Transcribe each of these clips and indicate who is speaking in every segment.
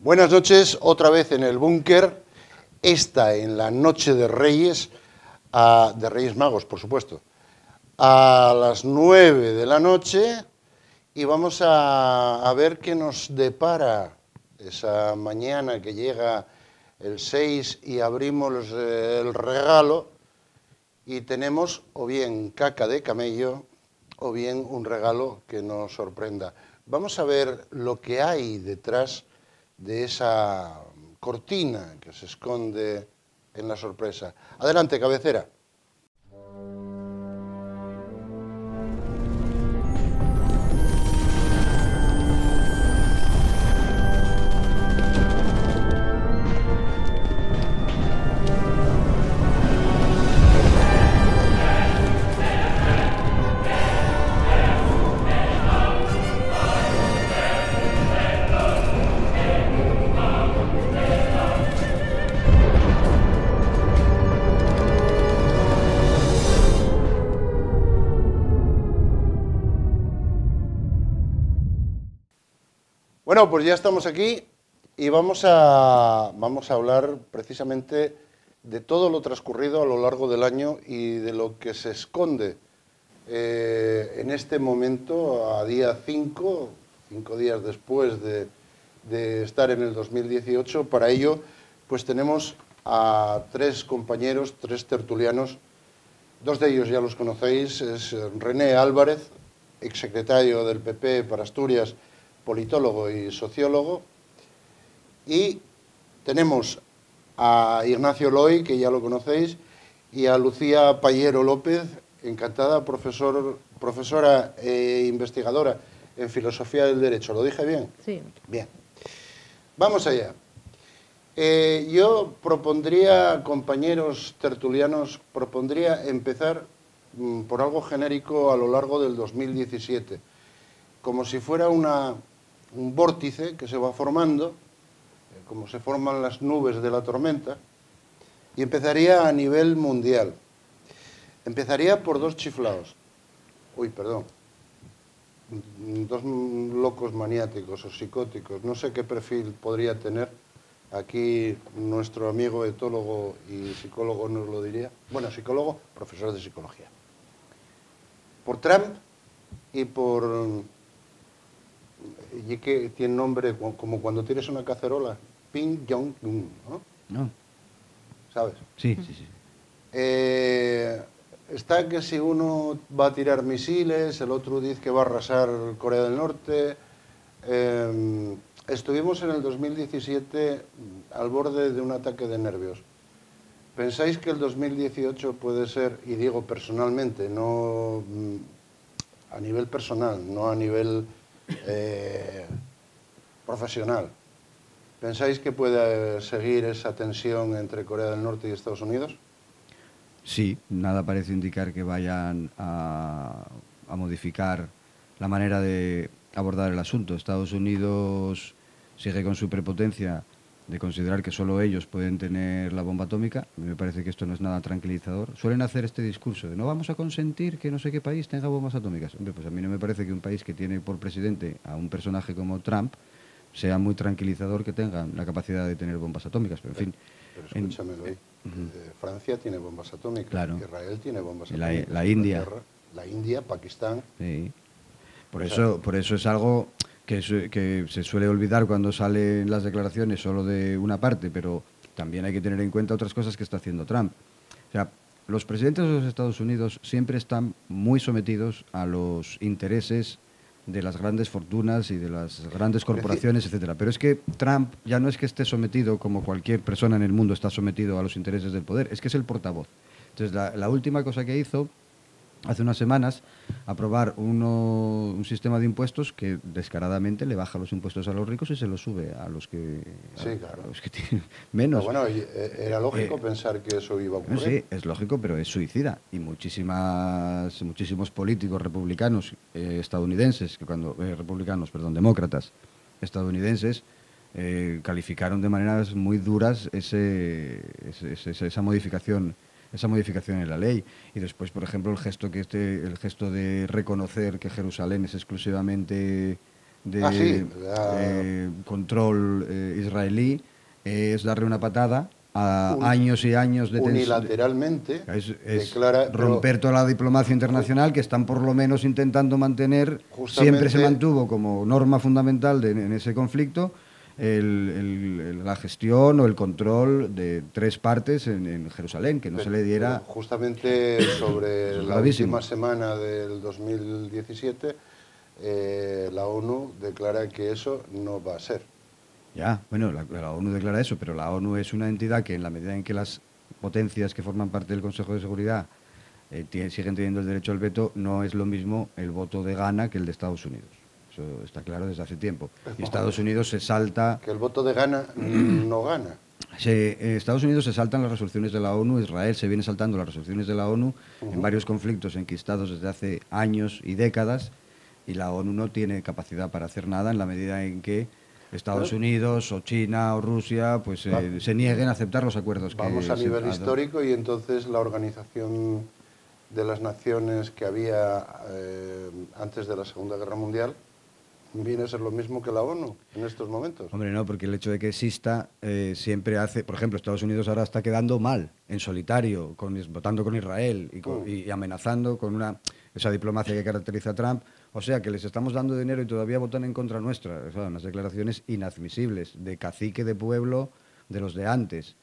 Speaker 1: Buenas noches, otra vez en el búnker, esta en la noche de Reyes, de Reyes Magos, por supuesto, a las 9 de la noche, y vamos a ver qué nos depara esa mañana que llega el 6 y abrimos el regalo y tenemos o bien caca de camello o bien un regalo que nos sorprenda. Vamos a ver lo que hay detrás de esa cortina que se esconde en la sorpresa. Adelante, cabecera. Bueno, pues ya estamos aquí y vamos a hablar precisamente de todo lo transcurrido a lo largo del año y de lo que se esconde en este momento, a día 5 días después de estar en el 2018. Para ello, pues tenemos a tres compañeros, tres tertulianos. Dos de ellos ya los conocéis, es René Álvarez, exsecretario del PP para Asturias, politólogo y sociólogo, y tenemos a Ignacio Loy, que ya lo conocéis, y a Lucía Payero López, encantada, profesora e investigadora en Filosofía del Derecho. ¿Lo dije bien?
Speaker 2: Sí.
Speaker 1: Bien. Vamos allá. Yo propondría, compañeros tertulianos, empezar por algo genérico a lo largo del 2017, como si fuera un vórtice que se va formando, como se forman las nubes de la tormenta, y empezaría a nivel mundial. Empezaría por dos chiflaos. Dos locos maniáticos o psicóticos. No sé qué perfil podría tener. Aquí nuestro amigo etólogo y psicólogo nos lo diría. Bueno, psicólogo, profesor de psicología. Por Trump y por... y que tiene nombre como cuando tienes una cacerola, Kim Jong-un, ¿no?
Speaker 3: No.
Speaker 1: ¿Sabes?
Speaker 3: Sí, sí, sí.
Speaker 1: Está que si uno va a tirar misiles, el otro dice que va a arrasar Corea del Norte. Estuvimos en el 2017 al borde de un ataque de nervios. ¿Pensáis que el 2018 puede ser, y digo personalmente, no a nivel personal, no a nivel profesional, pensáis que puede seguir esa tensión entre Corea del Norte y Estados Unidos?
Speaker 3: Sí, nada parece indicar que vayan a modificar la manera de abordar el asunto. Estados Unidos sigue con su prepotencia de considerar que solo ellos pueden tener la bomba atómica. A mí me parece que esto no es nada tranquilizador. Suelen hacer este discurso de no vamos a consentir que no sé qué país tenga bombas atómicas. Hombre, pues a mí no me parece que un país que tiene por presidente a un personaje como Trump sea muy tranquilizador que tengan la capacidad de tener bombas atómicas. Pero en fin...
Speaker 1: Pero escúchamelo ahí. Francia tiene bombas atómicas,
Speaker 3: claro.
Speaker 1: Israel tiene bombas atómicas.
Speaker 3: La India.
Speaker 1: La India, Pakistán.
Speaker 3: Sí. Por eso es algo que se suele olvidar cuando salen las declaraciones solo de una parte, pero también hay que tener en cuenta otras cosas que está haciendo Trump. O sea, los presidentes de los Estados Unidos siempre están muy sometidos a los intereses de las grandes fortunas y de las grandes corporaciones, etcétera. Pero es que Trump ya no es que esté sometido como cualquier persona en el mundo está sometido a los intereses del poder, es que es el portavoz. Entonces, la última cosa que hizo hace unas semanas, aprobar un sistema de impuestos que descaradamente le baja los impuestos a los ricos y se los sube a los que,
Speaker 1: claro.
Speaker 3: a los que tienen menos.
Speaker 1: Pero bueno, era lógico pensar que eso iba a ocurrir.
Speaker 3: Sí, es lógico, pero es suicida. Y muchísimos políticos republicanos estadounidenses, demócratas estadounidenses, calificaron de maneras muy duras esa modificación en la ley. Y después, por ejemplo, el gesto de reconocer que Jerusalén es exclusivamente de
Speaker 1: Ah, sí,
Speaker 3: control israelí es darle una patada a
Speaker 1: un-
Speaker 3: años y años de tensión.
Speaker 1: unilateralmente
Speaker 3: Es
Speaker 1: declara, pero
Speaker 3: romper toda la diplomacia internacional que están por lo menos intentando mantener, siempre se
Speaker 1: justamente,
Speaker 3: mantuvo como norma fundamental en ese conflicto la gestión o el control de tres partes en Jerusalén, que no se le
Speaker 1: pero
Speaker 3: diera.
Speaker 1: justamente
Speaker 3: Eso
Speaker 1: sobre
Speaker 3: es
Speaker 1: la última
Speaker 3: gravísimo.
Speaker 1: semana del 2017, la ONU declara que eso no va a ser.
Speaker 3: Ya, bueno, la ONU declara eso, pero la ONU es una entidad que en la medida en que las potencias que forman parte del Consejo de Seguridad siguen teniendo el derecho al veto, no es lo mismo el voto de Ghana que el de Estados Unidos. Eso está claro desde hace tiempo. Y Estados Unidos se salta.
Speaker 1: Que el voto de gana no gana.
Speaker 3: Estados Unidos se saltan las resoluciones de la ONU, Israel se viene saltando las resoluciones de la ONU en varios conflictos enquistados desde hace años y décadas, y la ONU no tiene capacidad para hacer nada en la medida en que Estados
Speaker 1: Bueno,
Speaker 3: Unidos o China o Rusia pues
Speaker 1: va-
Speaker 3: se nieguen a aceptar los acuerdos
Speaker 1: vamos
Speaker 3: que
Speaker 1: a
Speaker 3: se
Speaker 1: nivel histórico y entonces la Organización de las Naciones que había antes de la Segunda Guerra Mundial viene a ser lo mismo que la ONU en estos momentos.
Speaker 3: Hombre, no, porque el hecho de que exista siempre hace, por ejemplo, Estados Unidos ahora está quedando mal, en solitario, votando con Israel y amenazando con esa diplomacia que caracteriza a Trump. O sea, que les estamos dando dinero y todavía votan en contra nuestra. O sea, unas declaraciones inadmisibles de cacique de pueblo de los de antes.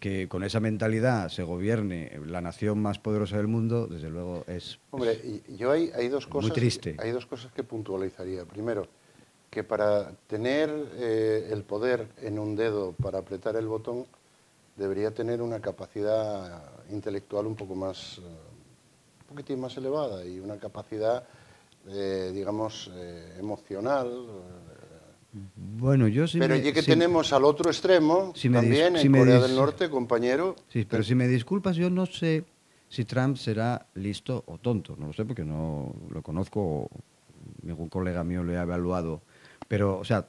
Speaker 3: Que con esa mentalidad se gobierne la nación más poderosa del mundo, desde luego
Speaker 1: Hombre, yo hay dos
Speaker 3: muy
Speaker 1: cosas,
Speaker 3: triste.
Speaker 1: hay dos cosas que puntualizaría. Primero, que para tener el poder en un dedo para apretar el botón, debería tener una capacidad intelectual un poco más, un poquitín más elevada y una capacidad, digamos, emocional.
Speaker 3: Bueno, yo sí
Speaker 1: Pero
Speaker 3: me...
Speaker 1: ya que tenemos al otro extremo,
Speaker 3: si me dis-
Speaker 1: también
Speaker 3: si
Speaker 1: en
Speaker 3: me
Speaker 1: Corea del
Speaker 3: dis-
Speaker 1: Norte, compañero,
Speaker 3: Sí, pero si me disculpas, yo no sé si Trump será listo o tonto. No lo sé porque no lo conozco, ningún colega mío lo ha evaluado. Pero, o sea,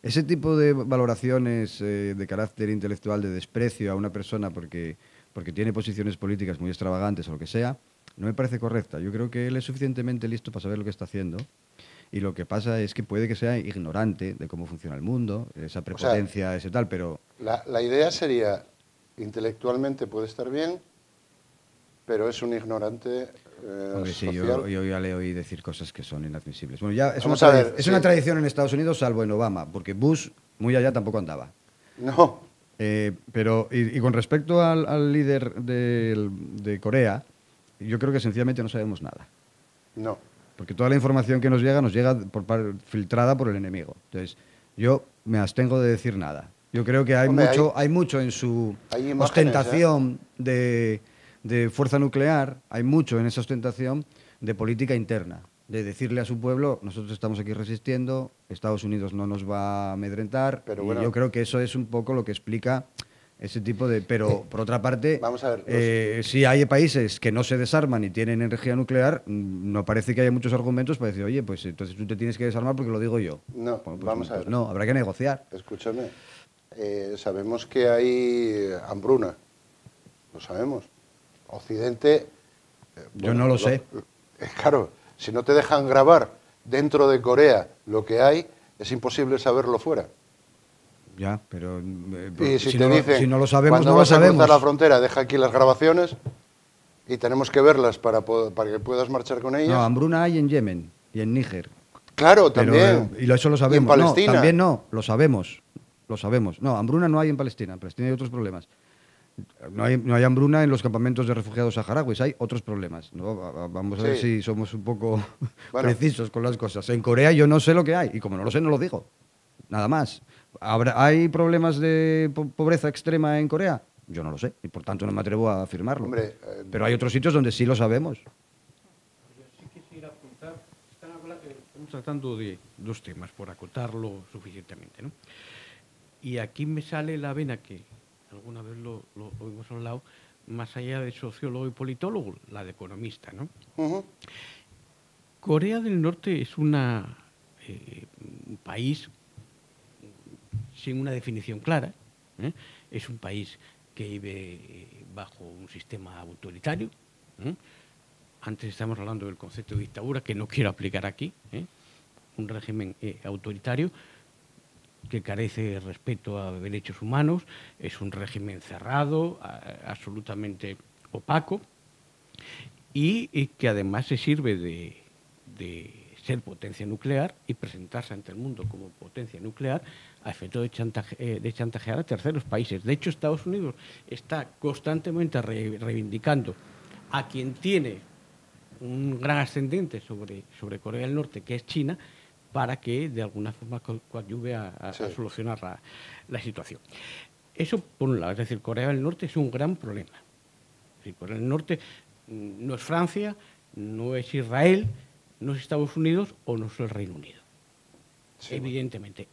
Speaker 3: ese tipo de valoraciones de carácter intelectual, de desprecio a una persona porque tiene posiciones políticas muy extravagantes o lo que sea, no me parece correcta. Yo creo que él es suficientemente listo para saber lo que está haciendo. Y lo que pasa es que puede que sea ignorante de cómo funciona el mundo, esa
Speaker 1: o sea,
Speaker 3: prepotencia, ese tal, pero
Speaker 1: la idea sería, intelectualmente puede estar bien, pero es un ignorante
Speaker 3: hombre, sí,
Speaker 1: social.
Speaker 3: yo ya le oí decir cosas que son inadmisibles. Bueno, ya
Speaker 1: Vamos a ver,
Speaker 3: es
Speaker 1: sí.
Speaker 3: una tradición en Estados Unidos, salvo en Obama, porque Bush muy allá tampoco andaba.
Speaker 1: No,
Speaker 3: Pero, y con respecto al líder de Corea, yo creo que sencillamente no sabemos nada.
Speaker 1: no.
Speaker 3: Porque toda la información que nos llega filtrada por el enemigo. Entonces, yo me abstengo de decir nada. Yo creo que
Speaker 1: Hombre,
Speaker 3: hay mucho en su
Speaker 1: hay imágenes, ¿eh?
Speaker 3: ostentación de fuerza nuclear, hay mucho en esa ostentación de política interna, de decirle a su pueblo, nosotros estamos aquí resistiendo, Estados Unidos no nos va a amedrentar,
Speaker 1: Pero
Speaker 3: y yo
Speaker 1: bueno,
Speaker 3: creo que eso es un poco lo que explica ese tipo de... Pero, por otra parte,
Speaker 1: vamos a ver,
Speaker 3: si hay países que no se desarman y tienen energía nuclear, no parece que haya muchos argumentos para decir, oye, pues entonces tú te tienes que desarmar porque lo digo yo.
Speaker 1: no,
Speaker 3: Bueno,
Speaker 1: vamos a
Speaker 3: pues
Speaker 1: ver,
Speaker 3: no, habrá que negociar.
Speaker 1: escúchame. Sabemos que hay hambruna, lo sabemos. Occidente,
Speaker 3: Yo
Speaker 1: bueno,
Speaker 3: no lo sé.
Speaker 1: claro, si no te dejan grabar dentro de Corea lo que hay, es imposible saberlo fuera.
Speaker 3: Ya, pero
Speaker 1: Y si
Speaker 3: si,
Speaker 1: te
Speaker 3: no,
Speaker 1: dicen,
Speaker 3: si no lo sabemos,
Speaker 1: cuando
Speaker 3: no lo
Speaker 1: vas a cruzar la
Speaker 3: sabemos.
Speaker 1: frontera, deja aquí las grabaciones y tenemos que verlas para que puedas marchar con
Speaker 3: No,
Speaker 1: ellas.
Speaker 3: hambruna hay en Yemen y en Níger.
Speaker 1: Claro,
Speaker 3: Pero,
Speaker 1: también.
Speaker 3: y eso lo
Speaker 1: Y en
Speaker 3: sabemos. No,
Speaker 1: Palestina.
Speaker 3: también no, lo sabemos. Lo sabemos. No, hambruna no hay en Palestina. En Palestina hay otros problemas. No hay hambruna en los campamentos de refugiados saharauis, hay otros problemas. ¿No? Vamos a ver
Speaker 1: Sí.
Speaker 3: si somos un poco
Speaker 1: Bueno.
Speaker 3: precisos con las cosas. En Corea yo no sé lo que hay, y como no lo sé, no lo digo. Nada más. ¿Hay problemas de pobreza extrema en Corea? Yo no lo sé, y por tanto no me atrevo a afirmarlo.
Speaker 1: Hombre,
Speaker 3: Pero hay otros sitios donde sí lo sabemos.
Speaker 2: Yo sí quisiera apuntar, estamos tratando de dos temas, por acotarlo suficientemente, ¿no? Y aquí me sale la vena que alguna vez lo hemos hablado, más allá de sociólogo y politólogo, la de economista, ¿no?
Speaker 1: ujú.
Speaker 2: Corea del Norte es un país sin una definición clara, ¿eh? Es un país que vive bajo un sistema autoritario, ¿eh? Antes estamos hablando del concepto de dictadura, que no quiero aplicar aquí, ¿eh? un régimen autoritario que carece de respeto a derechos humanos, es un régimen cerrado, absolutamente opaco, y que además se sirve de ser potencia nuclear y presentarse ante el mundo como potencia nuclear a efecto de chantajear a terceros países. De hecho, Estados Unidos está constantemente reivindicando a quien tiene un gran ascendente sobre Corea del Norte, que es China, para que de alguna forma coadyuve a solucionar la situación. Eso por un lado, es decir, Corea del Norte es un gran problema. Es decir, Corea del Norte no es Francia, no es Israel, no es Estados Unidos o no es el Reino Unido, evidentemente.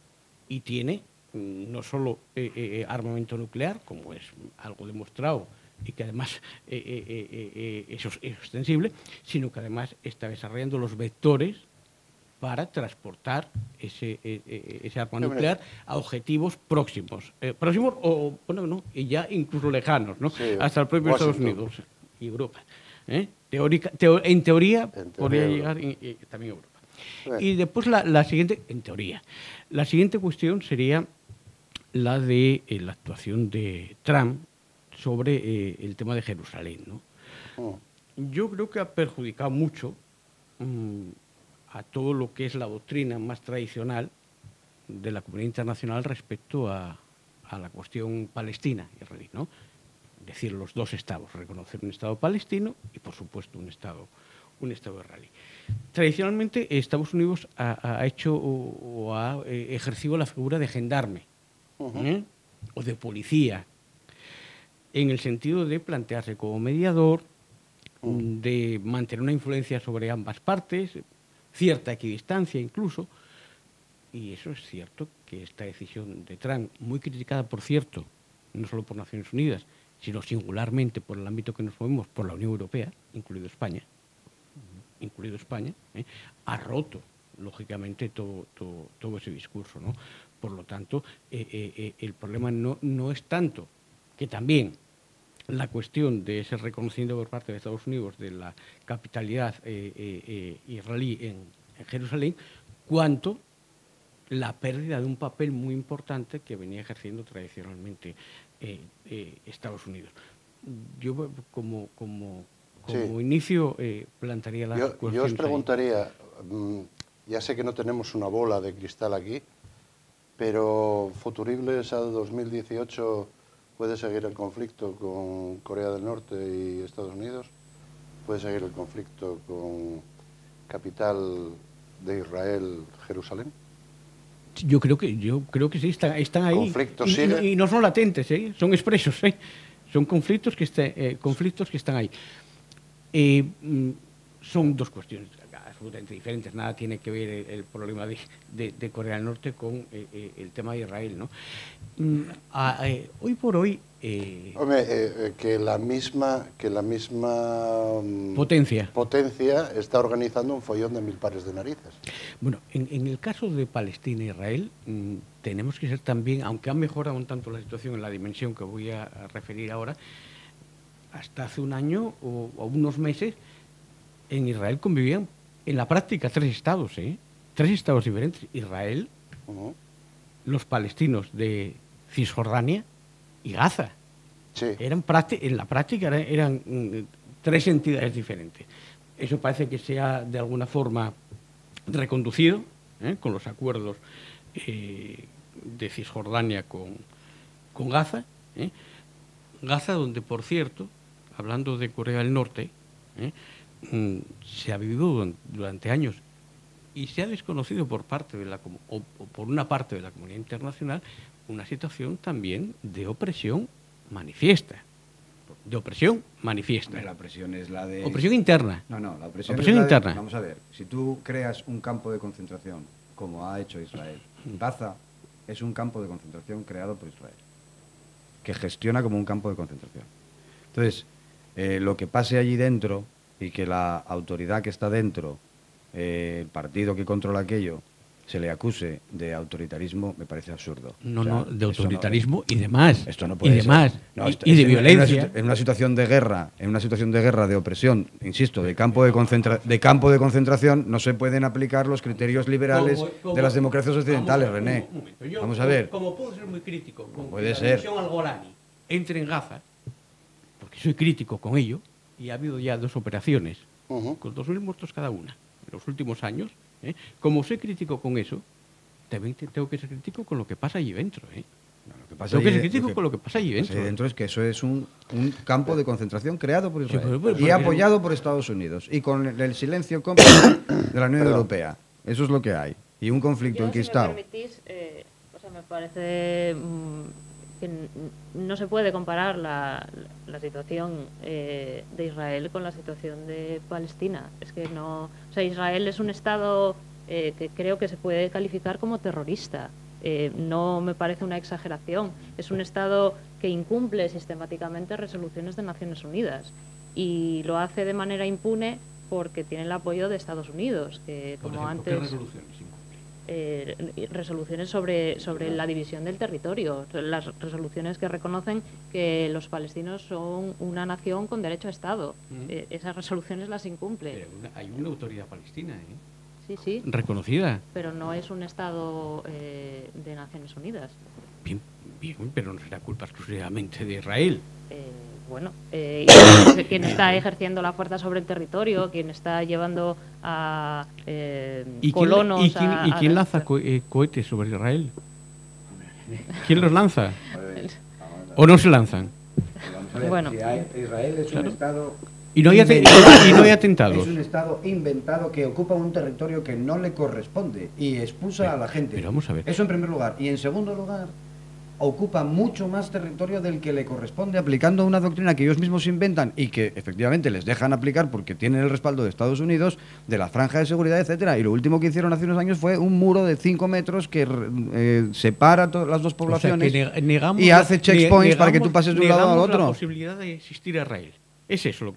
Speaker 2: Y tiene no solo armamento nuclear, como es algo demostrado y que además eso es extensible, sino que además está desarrollando los vectores para transportar ese arma nuclear a objetivos próximos. Próximos o, bueno, no, y ya incluso lejanos, ¿no? Hasta el propio Estados Unidos y Europa. En teoría podría llegar también a Europa. Bueno. Y después la siguiente, en teoría, la siguiente cuestión sería la de la actuación de Trump sobre el tema de Jerusalén, ¿no? Yo creo que ha perjudicado mucho a todo lo que es la doctrina más tradicional de la comunidad internacional respecto a la cuestión palestina-israelí, ¿no? Es decir, los dos estados, reconocer un estado palestino y, por supuesto, un estado israelí. Tradicionalmente, Estados Unidos ha hecho o ha ejercido la figura de gendarme o de policía, en el sentido de plantearse como mediador, de mantener una influencia sobre ambas partes, cierta equidistancia incluso, y eso es cierto que esta decisión de Trump, muy criticada, por cierto, no solo por Naciones Unidas, sino singularmente por el ámbito que nos movemos, por la Unión Europea, incluido España, ha roto, lógicamente, todo ese discurso, ¿no? Por lo tanto, el problema no es tanto que también la cuestión de ese reconocimiento por parte de Estados Unidos de la capitalidad israelí en Jerusalén, cuanto la pérdida de un papel muy importante que venía ejerciendo tradicionalmente Estados Unidos. Yo como inicio plantearía la cuestión.
Speaker 1: Yo os preguntaría, ya sé que no tenemos una bola de cristal aquí, pero futuribles a 2018 puede seguir el conflicto con Corea del Norte y Estados Unidos, puede seguir el conflicto con capital de Israel, Jerusalén.
Speaker 2: Yo creo que sí, están ahí.
Speaker 1: ¿Conflictos siguen?
Speaker 2: Y no son latentes, son expresos, son conflictos que están ahí. Son dos cuestiones absolutamente diferentes. Nada tiene que ver el problema de Corea del Norte con el tema de Israel, ¿no? Hoy por hoy...
Speaker 1: Hombre, que la misma
Speaker 2: potencia
Speaker 1: está organizando un follón de 1000 pares de narices.
Speaker 2: Bueno, en el caso de Palestina e Israel, tenemos que ser también, aunque ha mejorado un tanto la situación en la dimensión que voy a referir ahora, hasta hace un año o unos meses, en Israel convivían en la práctica 3 estados, 3 estados diferentes. Israel, los palestinos de Cisjordania y Gaza.
Speaker 1: Sí.
Speaker 2: En la práctica eran 3 entidades diferentes. Eso parece que se ha de alguna forma reconducido con los acuerdos de Cisjordania con Gaza. Gaza, donde, por cierto, hablando de Corea del Norte, se ha vivido durante años y se ha desconocido por una parte de la comunidad internacional una situación también de opresión manifiesta. La opresión es la de... Opresión interna.
Speaker 3: No, la opresión
Speaker 2: interna.
Speaker 3: Vamos a ver, si tú creas un campo de concentración, como ha hecho Israel, Gaza es un campo de concentración creado por Israel, que gestiona como un campo de concentración. Entonces, lo que pase allí dentro y que la autoridad que está dentro, el partido que controla aquello, se le acuse de autoritarismo me parece absurdo.
Speaker 2: No,
Speaker 3: O sea,
Speaker 2: no, de
Speaker 3: esto
Speaker 2: autoritarismo y demás.
Speaker 3: Esto no
Speaker 2: y
Speaker 3: puede
Speaker 2: demás.
Speaker 3: ser. No,
Speaker 2: Y de
Speaker 3: en
Speaker 2: violencia.
Speaker 3: en una situación de guerra, de opresión, insisto, de campo de concentración, no se pueden aplicar los criterios liberales de las democracias occidentales, René.
Speaker 2: Un momento. Yo,
Speaker 3: Vamos a ver.
Speaker 2: Como puedo ser muy crítico con
Speaker 3: Puede
Speaker 2: que
Speaker 3: ser.
Speaker 2: la división al Golani entre en Gaza, porque soy crítico con ello, y ha habido ya 2 operaciones, con 2.000 muertos cada una, en los últimos años. Como soy crítico con eso, también tengo que ser crítico con lo que pasa allí dentro.
Speaker 3: Lo que pasa
Speaker 2: Tengo que
Speaker 3: allí-
Speaker 2: ser crítico
Speaker 3: lo que
Speaker 2: con lo que pasa allí
Speaker 3: pasa
Speaker 2: dentro.
Speaker 3: ahí dentro es que eso es un campo de concentración creado por Israel
Speaker 2: pero-
Speaker 3: y apoyado por Estados Unidos y con el silencio cómplice de la Unión Europea. Eso es lo que hay. Y un conflicto
Speaker 4: Yo,
Speaker 3: enquistado.
Speaker 4: Si me permitís, o sea, me parece que no se puede comparar la situación de Israel con la situación de Palestina. Es que no, o sea, Israel es un Estado que creo que se puede calificar como terrorista. No me parece una exageración. Es un Estado que incumple sistemáticamente resoluciones de Naciones Unidas y lo hace de manera impune porque tiene el apoyo de Estados Unidos, que
Speaker 2: Por
Speaker 4: como
Speaker 2: ejemplo, ¿qué
Speaker 4: antes
Speaker 2: resoluciones incumple?
Speaker 4: resoluciones sobre la división del territorio, las resoluciones que reconocen que los palestinos son una nación con derecho a Estado. Esas resoluciones las incumple.
Speaker 2: Pero hay una autoridad palestina,
Speaker 4: Sí, sí,
Speaker 2: reconocida.
Speaker 4: pero no es un Estado de Naciones Unidas.
Speaker 2: Bien, pero no será culpa exclusivamente de Israel.
Speaker 4: Bueno, quien está ejerciendo la fuerza sobre el territorio, quien está llevando a colonos
Speaker 2: ¿Y quién lanza cohetes sobre Israel? ¿Quién los lanza? ¿O no se lanzan?
Speaker 4: Bueno.
Speaker 3: Israel es un Estado
Speaker 2: Y no hay atentados.
Speaker 3: Es un Estado inventado que ocupa un territorio que no le corresponde y expulsa a la gente.
Speaker 2: Pero vamos a ver.
Speaker 3: Eso en primer lugar. Y en segundo lugar, ocupa mucho más territorio del que le corresponde aplicando una doctrina que ellos mismos inventan y que efectivamente les dejan aplicar porque tienen el respaldo de Estados Unidos, de la franja de seguridad, etcétera. Y lo último que hicieron hace unos años fue un muro de 5 metros que separa las dos poblaciones y hace checkpoints para que tú pases de un lado al otro.
Speaker 2: La posibilidad de existir a Israel. Es eso de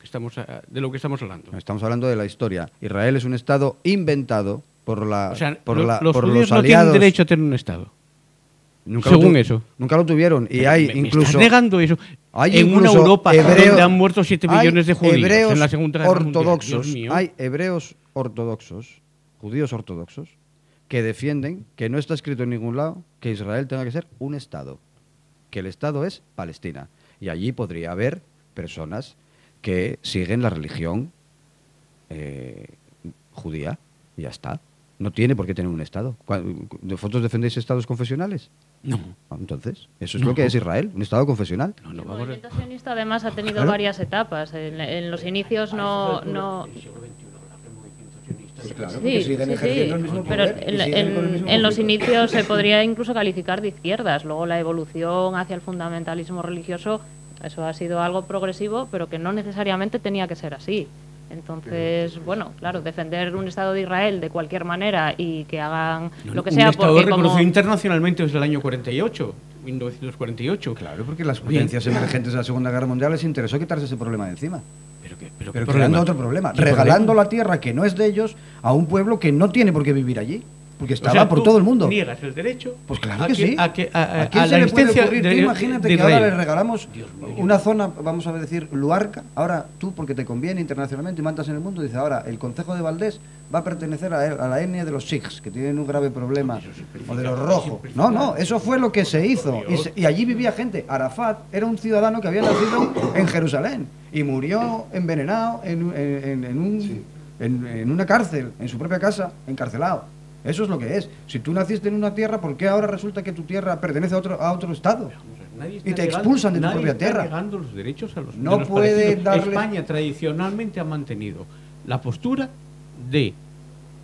Speaker 2: lo que estamos hablando.
Speaker 3: Estamos hablando de la historia. Israel es un Estado inventado por
Speaker 2: O sea,
Speaker 3: por
Speaker 2: los
Speaker 3: por
Speaker 2: judíos
Speaker 3: los
Speaker 2: no tienen
Speaker 3: aliados.
Speaker 2: derecho a tener un Estado.
Speaker 3: Nunca
Speaker 2: según eso.
Speaker 3: Nunca lo tuvieron. Y hay
Speaker 2: Me
Speaker 3: incluso...
Speaker 2: estás negando eso.
Speaker 3: Hay
Speaker 2: en una
Speaker 3: incluso
Speaker 2: Europa
Speaker 3: hebreo-
Speaker 2: donde han muerto 7 millones de judíos
Speaker 3: hebreos
Speaker 2: en la Segunda Guerra Mundial.
Speaker 3: ortodoxos,
Speaker 2: Dios mío.
Speaker 3: hay hebreos ortodoxos, judíos ortodoxos, que defienden que no está escrito en ningún lado que Israel tenga que ser un Estado, que el Estado es Palestina. Y allí podría haber personas que siguen la religión judía y ya está. No tiene por qué tener un Estado. ¿Vosotros defendéis estados confesionales?
Speaker 2: No.
Speaker 3: Entonces, eso es lo que es Israel, un Estado confesional.
Speaker 2: No,
Speaker 4: El
Speaker 2: vamos a...
Speaker 4: movimiento sionista además ha tenido
Speaker 3: Claro.
Speaker 4: varias etapas. En los inicios no...
Speaker 3: Pues claro,
Speaker 4: Sí,
Speaker 3: porque siguen
Speaker 4: sí,
Speaker 3: ejerciendo
Speaker 4: sí.
Speaker 3: el mismo
Speaker 4: Pero
Speaker 3: poder y siguen con el mismo
Speaker 4: en los
Speaker 3: conflicto.
Speaker 4: inicios se podría incluso calificar de izquierdas. Luego la evolución hacia el fundamentalismo religioso, eso ha sido algo progresivo, pero que no necesariamente tenía que ser así. Entonces, bueno, claro, defender un Estado de Israel de cualquier manera y que hagan lo que sea
Speaker 2: un Estado
Speaker 4: porque
Speaker 2: reconocido
Speaker 4: como...
Speaker 2: internacionalmente desde el año 48, 1948.
Speaker 3: Claro, porque las potencias emergentes de la Segunda Guerra Mundial les interesó quitarse ese problema de encima.
Speaker 2: Pero
Speaker 3: Pero creando otro problema,
Speaker 2: ¿Qué
Speaker 3: regalando
Speaker 2: problema?
Speaker 3: la tierra que no es de ellos a un pueblo que no tiene por qué vivir allí, porque
Speaker 2: O
Speaker 3: estaba
Speaker 2: sea,
Speaker 3: por
Speaker 2: tú
Speaker 3: todo el mundo.
Speaker 2: niegas el derecho
Speaker 3: Pues claro
Speaker 2: a
Speaker 3: que sí.
Speaker 2: a quién
Speaker 3: ¿A quién
Speaker 2: a
Speaker 3: se
Speaker 2: la
Speaker 3: le puede
Speaker 2: existencia
Speaker 3: ocurrir? Tú imagínate
Speaker 2: de
Speaker 3: que ahora
Speaker 2: Israel.
Speaker 3: le regalamos
Speaker 2: Dios mío.
Speaker 3: una zona, vamos a decir, Luarca. Ahora tú, porque te conviene internacionalmente y mandas en el mundo, dice ahora el Concejo de Valdés va a pertenecer a la etnia de los sikhs, que tienen un grave problema, o de los rojos. No, no, eso fue lo que se hizo. Y allí vivía gente. Arafat era un ciudadano que había nacido en Jerusalén y murió envenenado en una cárcel, en su propia casa, encarcelado. Eso es lo que es. Si tú naciste en una tierra, ¿por qué ahora resulta que tu tierra pertenece a otro estado?
Speaker 2: Nadie está
Speaker 3: Y te
Speaker 2: negando-
Speaker 3: expulsan de tu
Speaker 2: nadie
Speaker 3: propia
Speaker 2: está
Speaker 3: tierra.
Speaker 2: negando los derechos a los
Speaker 3: No
Speaker 2: de los
Speaker 3: puede
Speaker 2: palestinos.
Speaker 3: darle-
Speaker 2: España tradicionalmente ha mantenido la postura de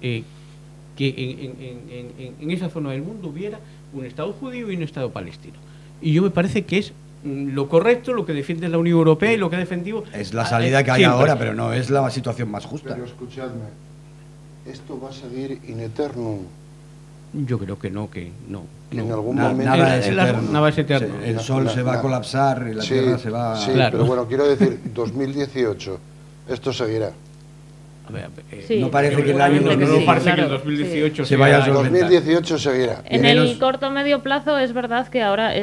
Speaker 2: que en esa zona del mundo hubiera un Estado judío y un Estado palestino. Y yo me parece que es lo correcto, lo que defiende la Unión Europea y lo que ha defendido...
Speaker 3: Es la salida que hay
Speaker 2: siempre.
Speaker 3: ahora, pero no es la situación más justa.
Speaker 1: Pero escuchadme, esto va a seguir in eternum.
Speaker 2: Yo creo que no.
Speaker 1: En algún
Speaker 3: Na-
Speaker 1: momento...
Speaker 3: nada es
Speaker 2: la-
Speaker 3: eterno.
Speaker 2: nada es eterno.
Speaker 3: El sol se va a colapsar y la
Speaker 1: Sí,
Speaker 3: tierra se va...
Speaker 1: Sí,
Speaker 2: Claro.
Speaker 1: pero bueno, quiero decir, 2018, esto seguirá.
Speaker 2: A ver,
Speaker 4: Sí.
Speaker 3: No parece que el año
Speaker 2: no,
Speaker 3: 2018
Speaker 2: parece que el
Speaker 4: claro,
Speaker 2: 2018
Speaker 3: se vaya a
Speaker 2: sea el año.
Speaker 3: solventar.
Speaker 1: 2018 seguirá.
Speaker 4: En
Speaker 3: Menos-
Speaker 4: el corto medio plazo es verdad que ahora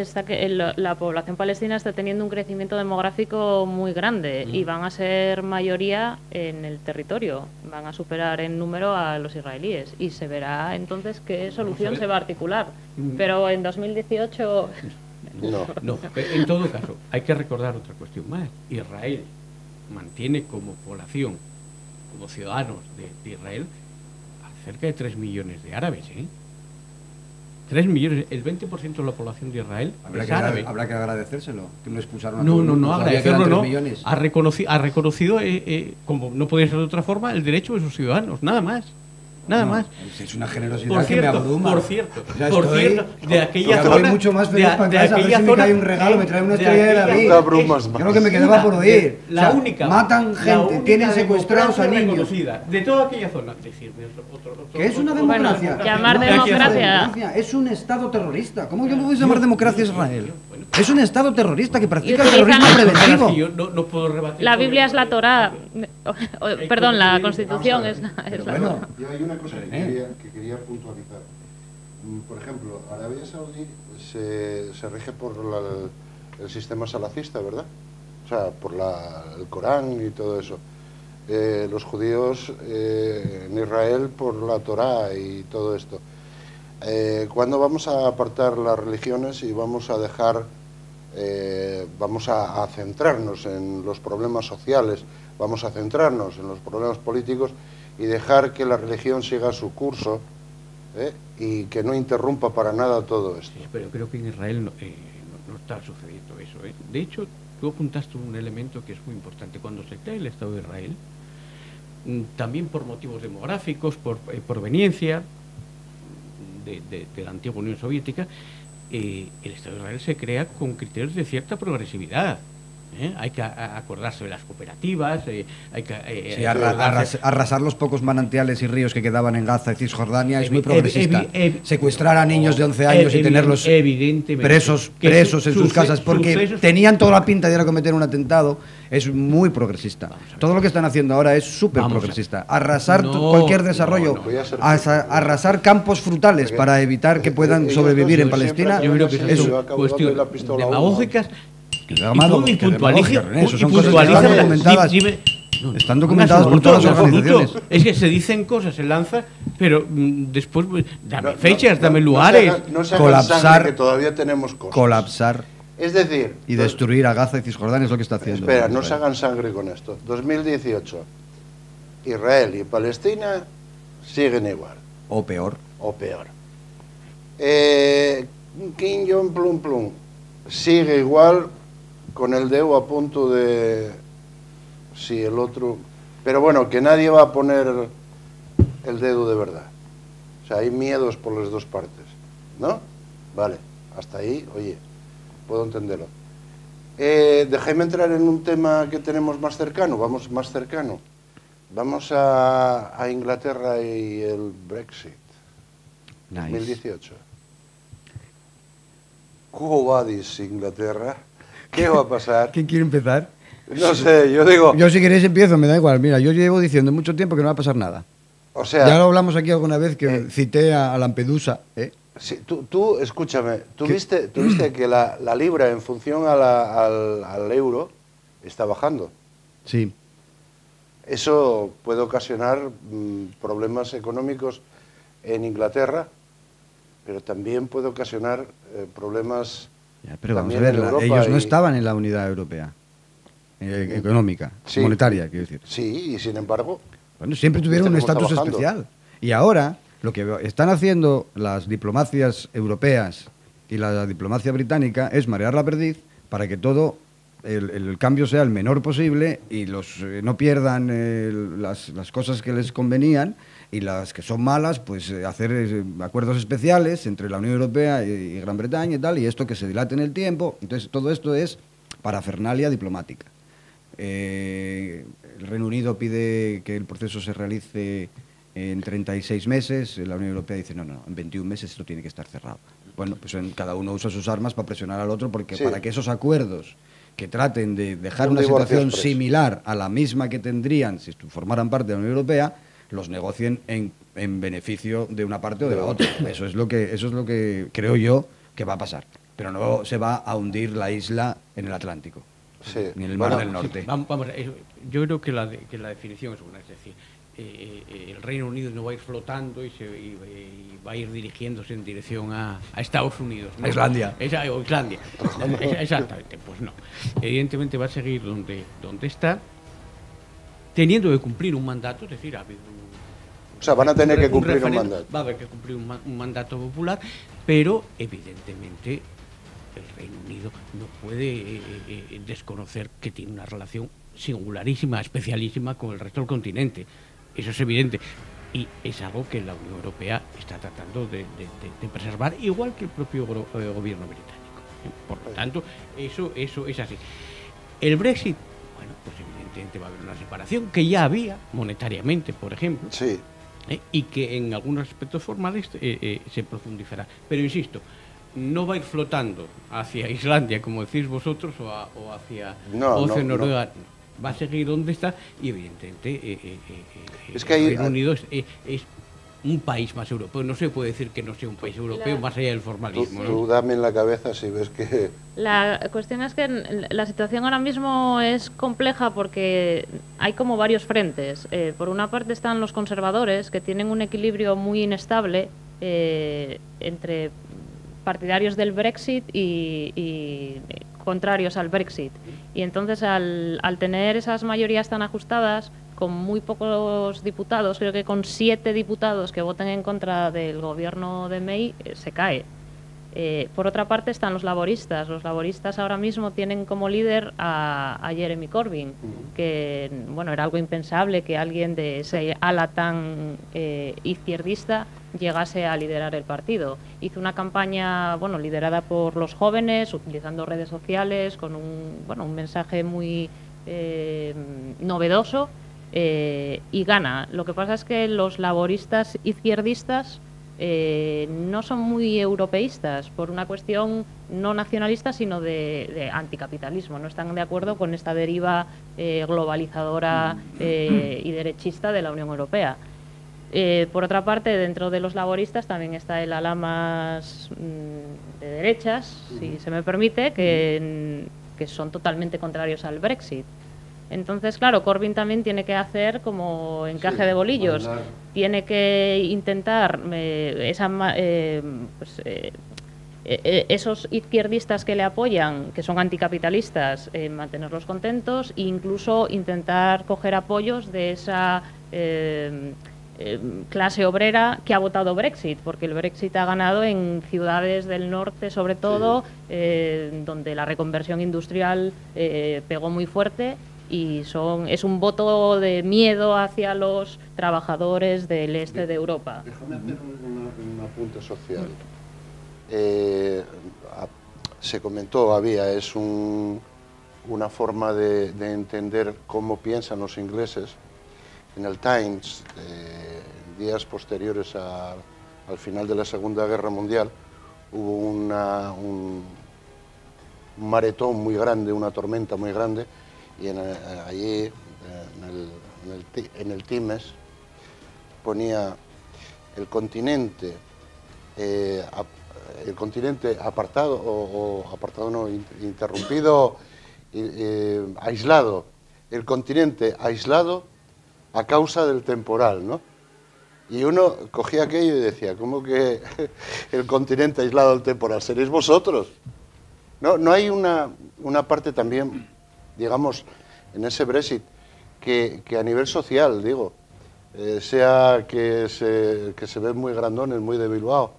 Speaker 4: la población palestina está teniendo un crecimiento demográfico muy grande y van a ser mayoría en el territorio, van a superar en número a los israelíes y se verá entonces qué solución se va a articular. Pero en 2018
Speaker 1: No.
Speaker 2: No, en todo caso, hay que recordar otra cuestión más. Israel mantiene como población, como ciudadanos de Israel, a cerca de 3 millones de árabes, ¿eh? 3 millones, el 20% de la población de Israel es árabe.
Speaker 3: Habrá que agradecérselo, que no expulsaron a
Speaker 2: No,
Speaker 3: todo el
Speaker 2: no,
Speaker 3: mundo,
Speaker 2: no,
Speaker 3: todavía
Speaker 2: agradecerlo
Speaker 3: quedan 3
Speaker 2: no.
Speaker 3: millones.
Speaker 2: Ha reconocido, como no podía ser de otra forma, el derecho de sus ciudadanos, nada más. Nada
Speaker 3: No,
Speaker 2: más.
Speaker 3: Es una generosidad
Speaker 2: Por
Speaker 3: que me
Speaker 2: cierto,
Speaker 3: abruma.
Speaker 2: por cierto,
Speaker 3: O sea,
Speaker 2: por
Speaker 3: estoy-
Speaker 2: cierto, de aquella
Speaker 3: Estoy
Speaker 2: zona,
Speaker 3: mucho más feliz para casa, a ver si me cae un regalo, me trae una estrella de David.
Speaker 1: No te abrumas más.
Speaker 3: Yo lo que me quedaba por oír.
Speaker 2: La
Speaker 3: O sea,
Speaker 2: única.
Speaker 3: matan
Speaker 2: la
Speaker 3: gente,
Speaker 2: única
Speaker 3: tienen secuestrados a
Speaker 2: democracia
Speaker 3: niños.
Speaker 2: reconocida de toda aquella zona. Decirme otro.
Speaker 3: ¿Qué es una
Speaker 2: otro-
Speaker 3: democracia?
Speaker 4: Bueno, llamar
Speaker 3: No,
Speaker 4: democracia.
Speaker 3: Es un Estado terrorista. ¿Cómo yo lo voy a llamar democracia a Israel?
Speaker 2: Bueno.
Speaker 3: Es un Estado terrorista que practica
Speaker 4: Y utilizan
Speaker 3: terrorismo
Speaker 4: las-
Speaker 3: preventivo.
Speaker 2: Es que yo no puedo rebatir.
Speaker 4: la
Speaker 2: todo
Speaker 4: Biblia es
Speaker 2: eso.
Speaker 4: la Torá, perdón, la
Speaker 1: Vamos
Speaker 4: Constitución
Speaker 1: a
Speaker 4: es
Speaker 1: ver.
Speaker 4: la
Speaker 3: Pero
Speaker 4: Torá.
Speaker 3: bueno,
Speaker 1: Y hay una cosa que quería puntualizar. Por ejemplo, Arabia Saudí se rige por el sistema salafista, ¿verdad? O sea, por el Corán y todo eso. Los judíos en Israel por la Torá y todo esto. ¿Cuándo vamos a apartar las religiones y vamos a dejar, vamos a centrarnos en los problemas sociales, vamos a centrarnos en los problemas políticos y dejar que la religión siga su curso y que no interrumpa para nada todo esto?
Speaker 2: Sí, pero creo que en Israel no está sucediendo eso. De hecho, tú apuntaste un elemento que es muy importante. Cuando se crea el Estado de Israel, también por motivos demográficos, por proveniencia de la antigua Unión Soviética, el Estado de Israel se crea con criterios de cierta progresividad. Hay que acordarse de las cooperativas, hay que
Speaker 3: sí, arrasar los pocos manantiales y ríos que quedaban en Gaza y Cisjordania es muy progresista. Secuestrar a niños de 11 años y tenerlos presos en sus casas porque tenían toda la pinta de ir a cometer un atentado es muy progresista. Todo lo que están haciendo ahora es súper progresista. Arrasar cualquier desarrollo, arrasar campos frutales para evitar que puedan sobrevivir en Palestina.
Speaker 2: Yo creo que
Speaker 3: es
Speaker 2: cuestiones demagógicas. Y
Speaker 3: puntualizan, eso son cosas que están documentadas. Están documentadas por todas las organizaciones.
Speaker 2: Es que se dicen cosas, se lanza, pero después dame
Speaker 1: No,
Speaker 2: fechas, dame
Speaker 1: no
Speaker 2: lugares.
Speaker 1: no se hagan sangre, que todavía tenemos cosas.
Speaker 3: Colapsar
Speaker 1: Es decir,
Speaker 3: y destruir a Gaza y Cisjordania es lo que está haciendo.
Speaker 1: Espera, no se hagan sangre con esto. 2018, Israel y Palestina siguen igual.
Speaker 3: O peor.
Speaker 1: O peor. Kim Jong Plum Plum sigue igual, con el dedo a punto de... Sí, el otro... Pero bueno, que nadie va a poner el dedo de verdad. O sea, hay miedos por las dos partes, ¿no? Vale, hasta ahí, oye, puedo entenderlo. Déjame entrar en un tema que tenemos más cercano, vamos más cercano. Vamos a Inglaterra y el Brexit.
Speaker 3: Nice.
Speaker 1: 2018. ¿Cómo va Inglaterra? ¿Qué va a pasar?
Speaker 3: ¿Quién quiere empezar?
Speaker 1: No sé, yo digo...
Speaker 3: Yo si queréis empiezo, me da igual. Mira, yo llevo diciendo mucho tiempo que no va a pasar nada.
Speaker 1: O sea...
Speaker 3: Ya lo hablamos aquí alguna vez que cité a Lampedusa.
Speaker 1: Sí, tú escúchame, ¿tú viste que la libra en función al euro está bajando?
Speaker 3: Sí.
Speaker 1: Eso puede ocasionar problemas económicos en Inglaterra, pero también puede ocasionar problemas...
Speaker 3: Ya, pero vamos a
Speaker 1: también
Speaker 3: ver,
Speaker 1: en Europa
Speaker 3: ellos no
Speaker 1: y-
Speaker 3: estaban en la unidad europea, económica,
Speaker 1: Sí.
Speaker 3: monetaria, quiero decir.
Speaker 1: Sí, y sin embargo...
Speaker 3: Bueno, siempre tuvieron un
Speaker 1: ¿Viste cómo
Speaker 3: estatus
Speaker 1: está bajando?
Speaker 3: especial. Y ahora, lo que están haciendo las diplomacias europeas y la diplomacia británica es marear la perdiz para que todo el cambio sea el menor posible y no pierdan las cosas que les convenían, y las que son malas, pues hacer acuerdos especiales entre la Unión Europea y Gran Bretaña y tal, y esto que se dilate en el tiempo. Entonces, todo esto es parafernalia diplomática. El Reino Unido pide que el proceso se realice en 36 meses, la Unión Europea dice no, en 21 meses esto tiene que estar cerrado. Bueno, pues cada uno usa sus armas para presionar al otro, porque
Speaker 1: Sí.
Speaker 3: para que esos acuerdos que traten de dejar
Speaker 1: Un
Speaker 3: una
Speaker 1: divorcio
Speaker 3: situación
Speaker 1: express.
Speaker 3: similar a la misma que tendrían si formaran parte de la Unión Europea, los negocien en beneficio de una parte o de la otra. Eso es lo que creo yo que va a pasar. Pero no se va a hundir la isla en el Atlántico,
Speaker 1: Sí.
Speaker 3: ni en el Mar
Speaker 1: Bueno,
Speaker 3: del Norte.
Speaker 2: Vamos, yo creo que la definición es una, es decir, el Reino Unido no va a ir flotando y va a ir dirigiéndose en dirección a Estados Unidos, ¿no?
Speaker 3: A Islandia.
Speaker 2: O Islandia. Exactamente, pues no. Evidentemente va a seguir donde está, teniendo que cumplir un mandato, es decir, ha habido
Speaker 1: O sea, van a tener que cumplir un
Speaker 2: referéndum,
Speaker 1: mandato.
Speaker 2: Va a haber que cumplir un mandato popular, pero evidentemente el Reino Unido no puede desconocer que tiene una relación singularísima, especialísima con el resto del continente. Eso es evidente. Y es algo que la Unión Europea está tratando de preservar, igual que el propio gobierno británico. Por lo tanto, eso es así. El Brexit, bueno, pues evidentemente va a haber una separación, que ya había monetariamente, por ejemplo,
Speaker 1: Sí.
Speaker 2: y que en algunos aspectos formales se profundizará. Pero insisto, no va a ir flotando hacia Islandia, como decís vosotros, o hacia Noruega. Va a seguir donde está y evidentemente
Speaker 1: Es que hay-
Speaker 2: el Reino Unido es un país más europeo. No se puede decir que no sea un país europeo más allá del formalismo,
Speaker 1: Tú
Speaker 2: ¿no?
Speaker 1: dame en la cabeza si ves que...
Speaker 4: La cuestión es que la situación ahora mismo es compleja porque hay como varios frentes. Por una parte están los conservadores, que tienen un equilibrio muy inestable entre partidarios del Brexit y contrarios al Brexit. Y entonces al tener esas mayorías tan ajustadas, con muy pocos diputados, creo que con 7 diputados que voten en contra del gobierno de May, se cae. Por otra parte están los laboristas. Los laboristas ahora mismo tienen como líder a Jeremy Corbyn, que bueno, era algo impensable que alguien de ese ala tan izquierdista llegase a liderar el partido. Hizo una campaña liderada por los jóvenes, utilizando redes sociales, con un mensaje muy novedoso, y gana. Lo que pasa es que los laboristas izquierdistas no son muy europeístas por una cuestión no nacionalista, sino de anticapitalismo. No están de acuerdo con esta deriva globalizadora y derechista de la Unión Europea. Por otra parte, dentro de los laboristas también está el ala más de derechas, si se me permite, que son totalmente contrarios al Brexit. Entonces, claro, Corbyn también tiene que hacer como encaje de bolillos. Tiene que intentar esos izquierdistas que le apoyan, que son anticapitalistas, mantenerlos contentos e incluso intentar coger apoyos de esa clase obrera que ha votado Brexit, porque el Brexit ha ganado en ciudades del norte, sobre todo, donde la reconversión industrial pegó muy fuerte. Y es un voto de miedo hacia los trabajadores del este de Europa.
Speaker 1: Déjame hacer un apunte social. Se comentó, es una forma de entender cómo piensan los ingleses. En el Times, días posteriores al final de la Segunda Guerra Mundial, hubo un maretón muy grande, una tormenta muy grande, y allí en el Times ponía el continente apartado, interrumpido, aislado, el continente aislado a causa del temporal, ¿no? Y uno cogía aquello y decía, ¿cómo que el continente aislado del temporal? ¿Seréis vosotros? No hay una parte también, digamos, en ese Brexit, que a nivel social, digo, sea que se ven muy grandones, muy de Bilbao.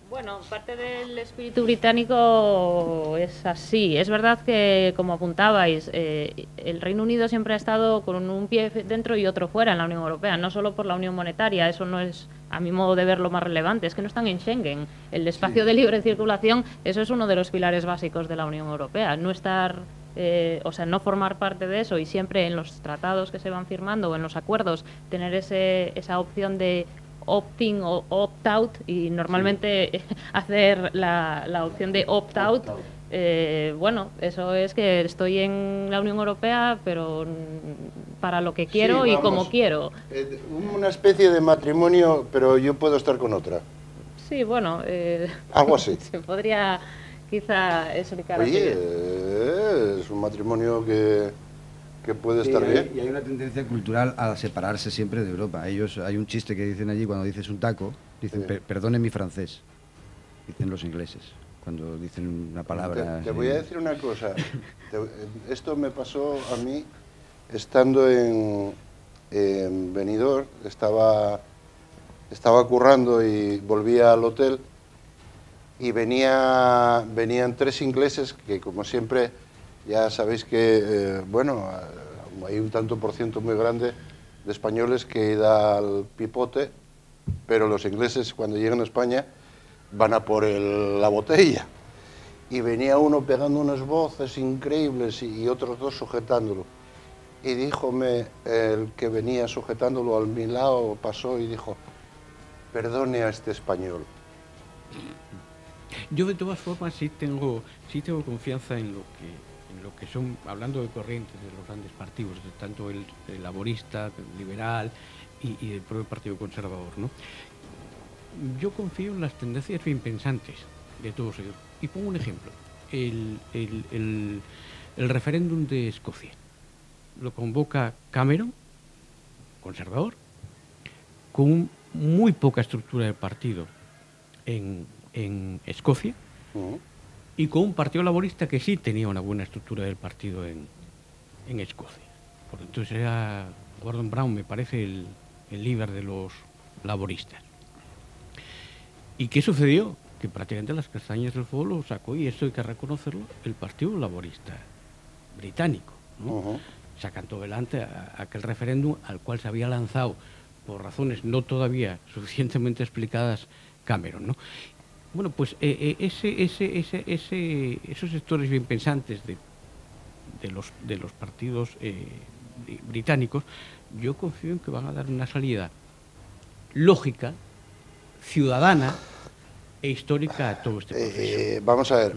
Speaker 4: Bueno, parte del espíritu británico es así. Es verdad que, como apuntabais, el Reino Unido siempre ha estado con un pie dentro y otro fuera en la Unión Europea, no solo por la unión monetaria. Eso no es, a mi modo de ver, lo más relevante. Es que no están en Schengen. El espacio de libre circulación, eso es uno de los pilares básicos de la Unión Europea. No estar, no formar parte de eso y siempre en los tratados que se van firmando o en los acuerdos tener esa opción de opt-in o opt-out, y normalmente hacer la opción de opt-out Bueno, eso es que estoy en la Unión Europea, pero para lo que quiero
Speaker 1: Sí,
Speaker 4: y
Speaker 1: vamos,
Speaker 4: como quiero.
Speaker 1: Una especie de matrimonio, pero yo puedo estar con otra.
Speaker 4: Sí, bueno,
Speaker 1: Algo así.
Speaker 4: se podría quizá explicar
Speaker 1: Oye,
Speaker 4: así.
Speaker 1: es un matrimonio que puede
Speaker 3: Sí,
Speaker 1: estar bien.
Speaker 3: y hay una tendencia cultural a separarse siempre de Europa. Ellos, hay un chiste que dicen allí cuando dices un taco, dicen,
Speaker 1: Sí.
Speaker 3: Perdone mi francés, dicen los ingleses, cuando dicen una palabra.
Speaker 1: Te voy a decir una cosa. Esto me pasó a mí estando en Benidorm. Estaba currando y volvía al hotel y venían 3 ingleses que, como siempre, ya sabéis que, bueno, hay un tanto por ciento muy grande de españoles que da al pipote, pero los ingleses cuando llegan a España van a por la botella. Y venía uno pegando unas voces increíbles y otros 2 sujetándolo. Y díjome, el que venía sujetándolo al mi lado pasó y dijo: perdone a este español.
Speaker 2: Yo de todas formas sí tengo confianza en lo que son, hablando de corrientes de los grandes partidos, de tanto el laborista, el liberal y el propio Partido Conservador, ¿no? Yo confío en las tendencias bien pensantes de todos ellos. Y pongo un ejemplo. El referéndum de Escocia lo convoca Cameron, conservador, con muy poca estructura del partido en Escocia, y con un partido laborista que sí tenía una buena estructura del partido en Escocia. Por entonces era Gordon Brown, me parece, el líder de los laboristas. ¿Y qué sucedió? Que prácticamente las castañas del fuego lo sacó, y esto hay que reconocerlo, el Partido Laborista británico, ¿no? Sacando adelante aquel referéndum al cual se había lanzado, por razones no todavía suficientemente explicadas, Cameron, ¿no? Bueno, pues esos sectores bien pensantes de los partidos británicos, yo confío en que van a dar una salida lógica, ciudadana e histórica a todo este proceso.
Speaker 1: Vamos a ver.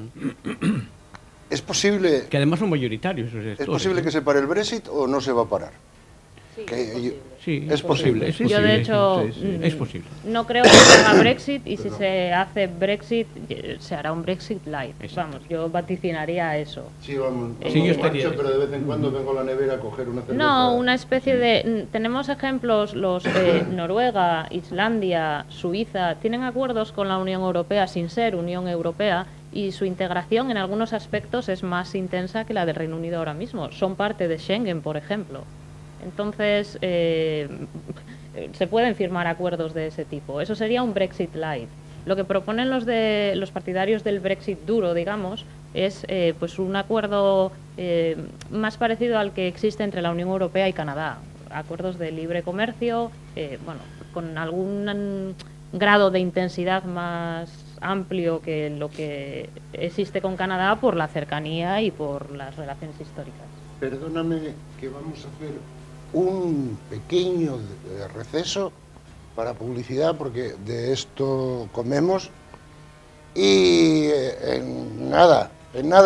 Speaker 1: ¿Es posible,
Speaker 2: Que además son mayoritarios esos
Speaker 1: ¿es
Speaker 2: sectores,
Speaker 1: posible
Speaker 2: ¿no?
Speaker 1: que se pare el Brexit o no se va a parar?
Speaker 4: Sí,
Speaker 1: Que
Speaker 4: es posible.
Speaker 2: Sí,
Speaker 1: es posible.
Speaker 2: Es
Speaker 4: Yo,
Speaker 2: posible,
Speaker 4: de hecho,
Speaker 2: es posible.
Speaker 4: no creo que se haga Brexit, y si se hace Brexit, se hará un Brexit light.
Speaker 2: Exacto.
Speaker 4: Vamos, yo vaticinaría eso.
Speaker 1: Sí, vamos,
Speaker 2: Sí, yo estaría-
Speaker 1: pero de vez en cuando vengo a la nevera a coger una cerveza.
Speaker 4: No, una especie de... Tenemos ejemplos, los Noruega, Islandia, Suiza, tienen acuerdos con la Unión Europea sin ser Unión Europea, y su integración en algunos aspectos es más intensa que la del Reino Unido ahora mismo. Son parte de Schengen, por ejemplo. Entonces, se pueden firmar acuerdos de ese tipo. Eso sería un Brexit light. Lo que proponen los partidarios del Brexit duro, digamos, es pues un acuerdo más parecido al que existe entre la Unión Europea y Canadá. Acuerdos de libre comercio, bueno, con algún grado de intensidad más amplio que lo que existe con Canadá por la cercanía y por las relaciones históricas.
Speaker 1: Perdóname que vamos a hacer un pequeño receso para publicidad, porque de esto comemos. Y en nada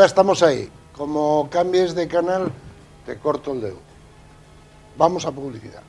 Speaker 1: estamos ahí. Como cambies de canal, te corto el dedo. Vamos a publicidad.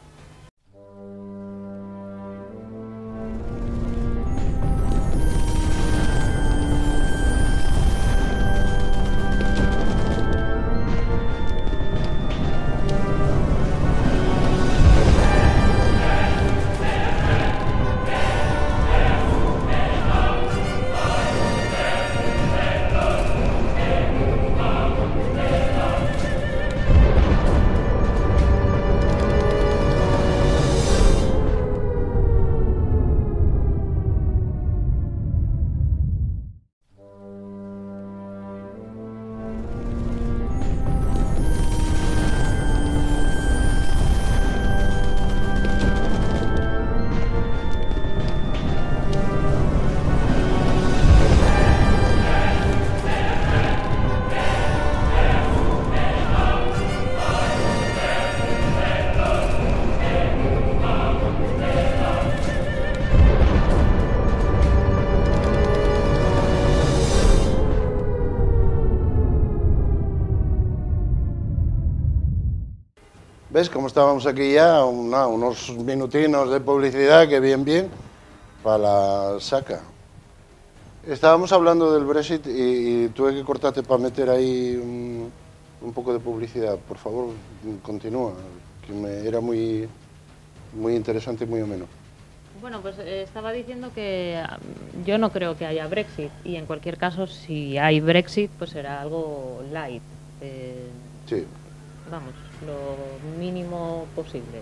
Speaker 1: ¿Ves cómo estábamos aquí ya? Unos minutinos de publicidad que bien, para la saca. Estábamos hablando del Brexit y tuve que cortarte para meter ahí un poco de publicidad. Por favor, continúa, que era muy interesante y muy ameno.
Speaker 4: Bueno, pues estaba diciendo que yo no creo que haya Brexit y en cualquier caso, si hay Brexit, pues será algo light.
Speaker 1: Sí.
Speaker 4: Vamos, lo mínimo posible.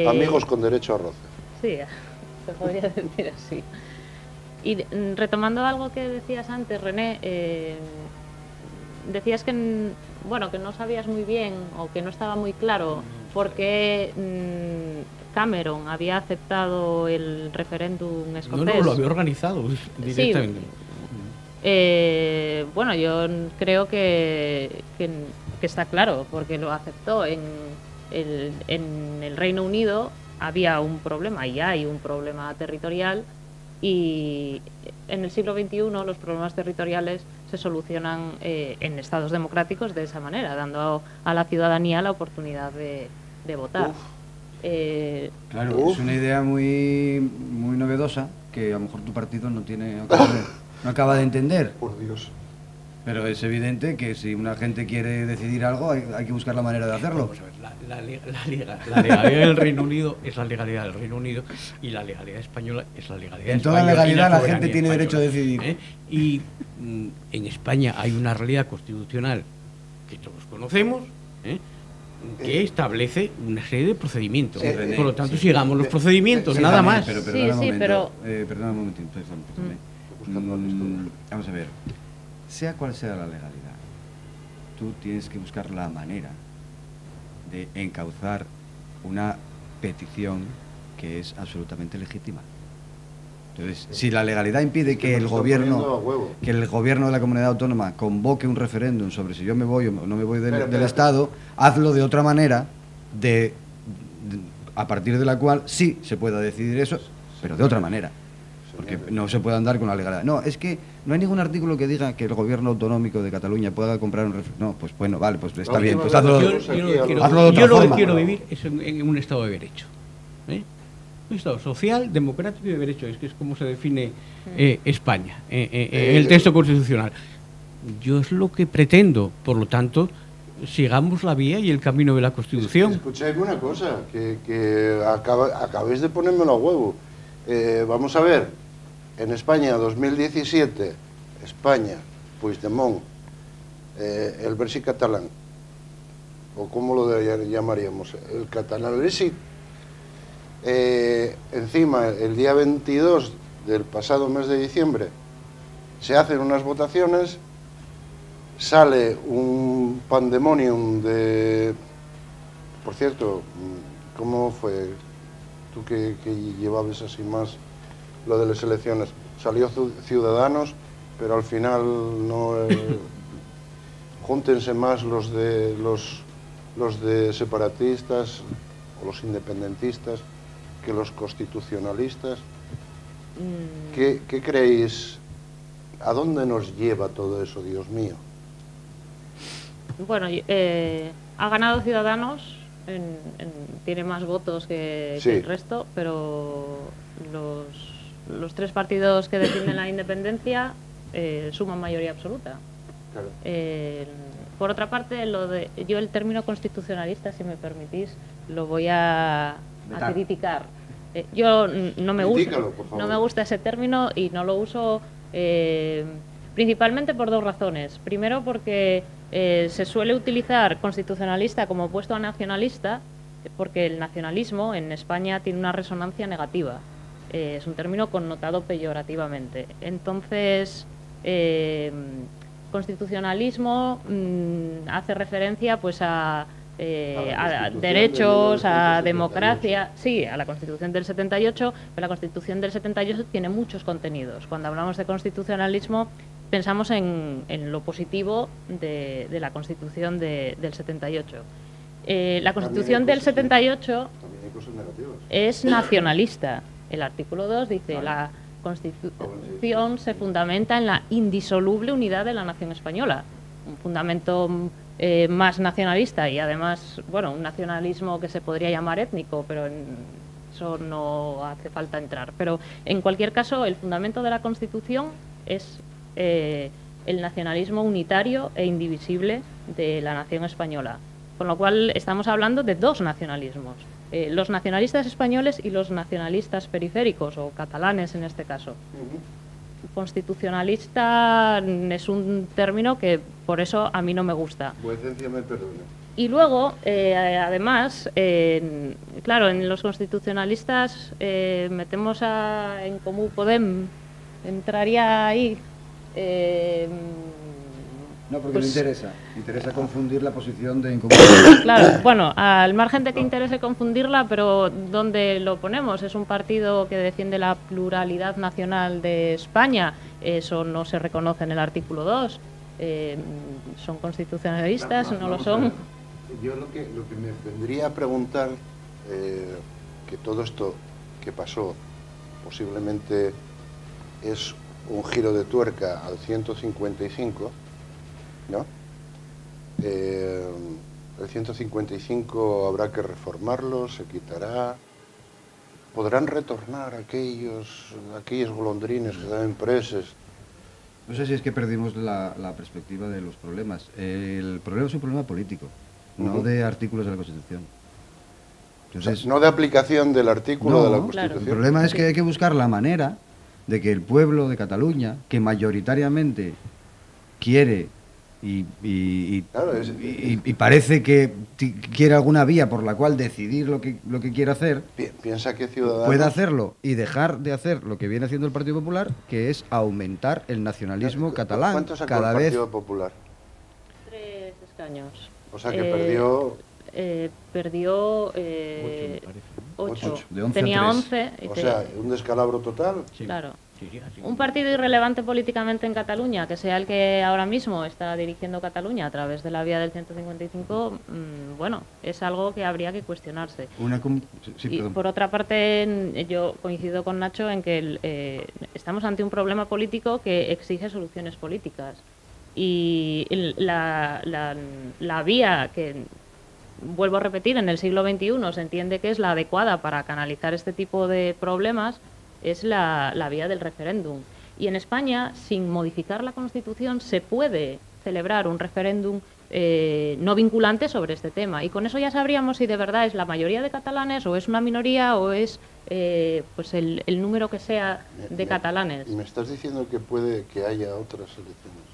Speaker 1: Amigos con derecho a roce.
Speaker 4: Sí, se podría decir así. Y retomando algo que decías antes, René, decías que, bueno, que no sabías muy bien o que no estaba muy claro por qué Cameron había aceptado el referéndum escocés.
Speaker 2: No, lo había organizado directamente.
Speaker 4: Sí. Bueno, yo creo que está claro, porque lo aceptó. En el Reino Unido había un problema, y hay un problema territorial, y en el siglo XXI los problemas territoriales se solucionan en estados democráticos de esa manera, dando a la ciudadanía la oportunidad de votar.
Speaker 3: Claro, es una idea muy novedosa que a lo mejor tu partido no acaba de entender.
Speaker 1: Por Dios.
Speaker 3: Pero es evidente que si una gente quiere decidir algo, hay que buscar la manera de hacerlo.
Speaker 2: Vamos a ver, la legalidad del Reino Unido es la legalidad del Reino Unido y la legalidad española es la legalidad
Speaker 3: en toda legalidad la gente tiene derecho a decidir.
Speaker 2: Y en España hay una realidad constitucional que todos conocemos, que establece una serie de procedimientos.
Speaker 3: René,
Speaker 2: por lo tanto, sigamos los procedimientos, nada más.
Speaker 3: Pero perdona un momentito. Vamos a ver. Sea cual sea la legalidad, tú tienes que buscar la manera de encauzar una petición que es absolutamente legítima. Entonces, si la legalidad impide que el gobierno de la comunidad autónoma convoque un referéndum sobre si yo me voy o no me voy del Estado, hazlo de otra manera, a partir de la cual sí se pueda decidir eso, pero de otra manera. Porque no se puede andar con la legalidad. No, es que no hay ningún artículo que diga que el gobierno autonómico de Cataluña pueda comprar un referéndum. No, pues bueno, vale, pues está bien. Pues hazlo de otra forma.
Speaker 2: Yo lo que quiero vivir es en un Estado de Derecho. Un Estado social, democrático y de derecho. Es que es como se define España en el texto constitucional. Yo es lo que pretendo. Por lo tanto, sigamos la vía y el camino de la Constitución.
Speaker 1: Escuchadme una cosa, que acabéis de ponérmelo a huevo. Vamos a ver. En España, 2017, España, Puigdemont, el Brexit catalán, o cómo lo llamaríamos, el catalán Brexit, encima, el día 22 del pasado mes de diciembre, se hacen unas votaciones, sale un pandemonium de... Por cierto, ¿cómo fue? Tú que llevabas así más lo de las elecciones, salió Ciudadanos, pero al final no júntense más los de separatistas o los independentistas que los constitucionalistas. ¿Qué creéis? ¿A dónde nos lleva todo eso, Dios mío?
Speaker 4: Bueno, ha ganado Ciudadanos, tiene más votos que el resto, pero los tres partidos que defienden la independencia suman mayoría absoluta.
Speaker 1: Claro.
Speaker 4: Por otra parte, yo el término constitucionalista, si me permitís, lo voy a criticar. Yo no me gusta ese término y no lo uso principalmente por dos razones. Primero, porque se suele utilizar constitucionalista como opuesto a nacionalista, porque el nacionalismo en España tiene una resonancia negativa. Es un término connotado peyorativamente. Entonces, constitucionalismo hace referencia pues a derechos, a democracia, sí, a la Constitución del 78, pero la Constitución del 78 tiene muchos contenidos. Cuando hablamos de constitucionalismo pensamos en lo positivo de la Constitución del 78. La Constitución del 78 es nacionalista. El artículo 2 dice: la Constitución se fundamenta en la indisoluble unidad de la nación española. Un fundamento más nacionalista y además, bueno, un nacionalismo que se podría llamar étnico, pero eso no hace falta entrar. Pero en cualquier caso, el fundamento de la Constitución es el nacionalismo unitario e indivisible de la nación española. Con lo cual estamos hablando de dos nacionalismos, los nacionalistas españoles y los nacionalistas periféricos, o catalanes en este caso. Constitucionalista es un término que por eso a mí no me gusta.
Speaker 1: Vuecencia me perdone.
Speaker 4: Y luego, además, claro, en los constitucionalistas metemos en Comú Podem, entraría ahí.
Speaker 3: No, porque
Speaker 4: pues,
Speaker 3: no interesa confundir la posición de En Comú.
Speaker 4: Claro, bueno, al margen de que interese confundirla, pero ¿dónde lo ponemos? Es un partido que defiende la pluralidad nacional de España, eso no se reconoce en el artículo 2. ¿Son constitucionalistas? ¿No lo son?
Speaker 1: Yo lo que me vendría a preguntar, que todo esto que pasó posiblemente es un giro de tuerca al 155, ¿no? El 155 habrá que reformarlo, se quitará. ¿Podrán retornar aquellos golondrines que estaban presos?
Speaker 3: No sé si es que perdimos la perspectiva de los problemas. El problema es un problema político, no de artículos de la Constitución. Entonces,
Speaker 1: O sea, no de aplicación del artículo de la
Speaker 4: Claro.
Speaker 1: Constitución.
Speaker 3: el problema es que hay que buscar la manera de que el pueblo de Cataluña, que mayoritariamente quiere y parece que quiere alguna vía por la cual decidir lo que quiere hacer,
Speaker 1: Piensa que Ciudadanos
Speaker 3: pueda hacerlo y dejar de hacer lo que viene haciendo el Partido Popular, que es aumentar el nacionalismo catalán.
Speaker 1: ¿Cuánto sacó
Speaker 3: cada
Speaker 1: el
Speaker 3: vez
Speaker 1: Partido Popular?
Speaker 4: 3 escaños.
Speaker 1: O sea que perdió...
Speaker 4: Perdió
Speaker 2: 8, me parece, ¿no?
Speaker 4: 8.
Speaker 3: De 11 a
Speaker 4: Tenía
Speaker 3: 3.
Speaker 4: 11.
Speaker 1: O sea, un descalabro total.
Speaker 2: Sí.
Speaker 4: Claro.
Speaker 2: Sí, así.
Speaker 4: Un partido irrelevante políticamente en Cataluña, que sea el que ahora mismo está dirigiendo Cataluña a través de la vía del 155, bueno, es algo que habría que cuestionarse. Y por otra parte, yo coincido con Nacho en que estamos ante un problema político que exige soluciones políticas. Y la vía que, vuelvo a repetir, en el siglo XXI se entiende que es la adecuada para canalizar este tipo de problemas, es la vía del referéndum. Y en España, sin modificar la Constitución, se puede celebrar un referéndum no vinculante sobre este tema. Y con eso ya sabríamos si de verdad es la mayoría de catalanes o es una minoría o es pues el número que sea de catalanes.
Speaker 1: ¿Me estás diciendo que puede que haya otras elecciones?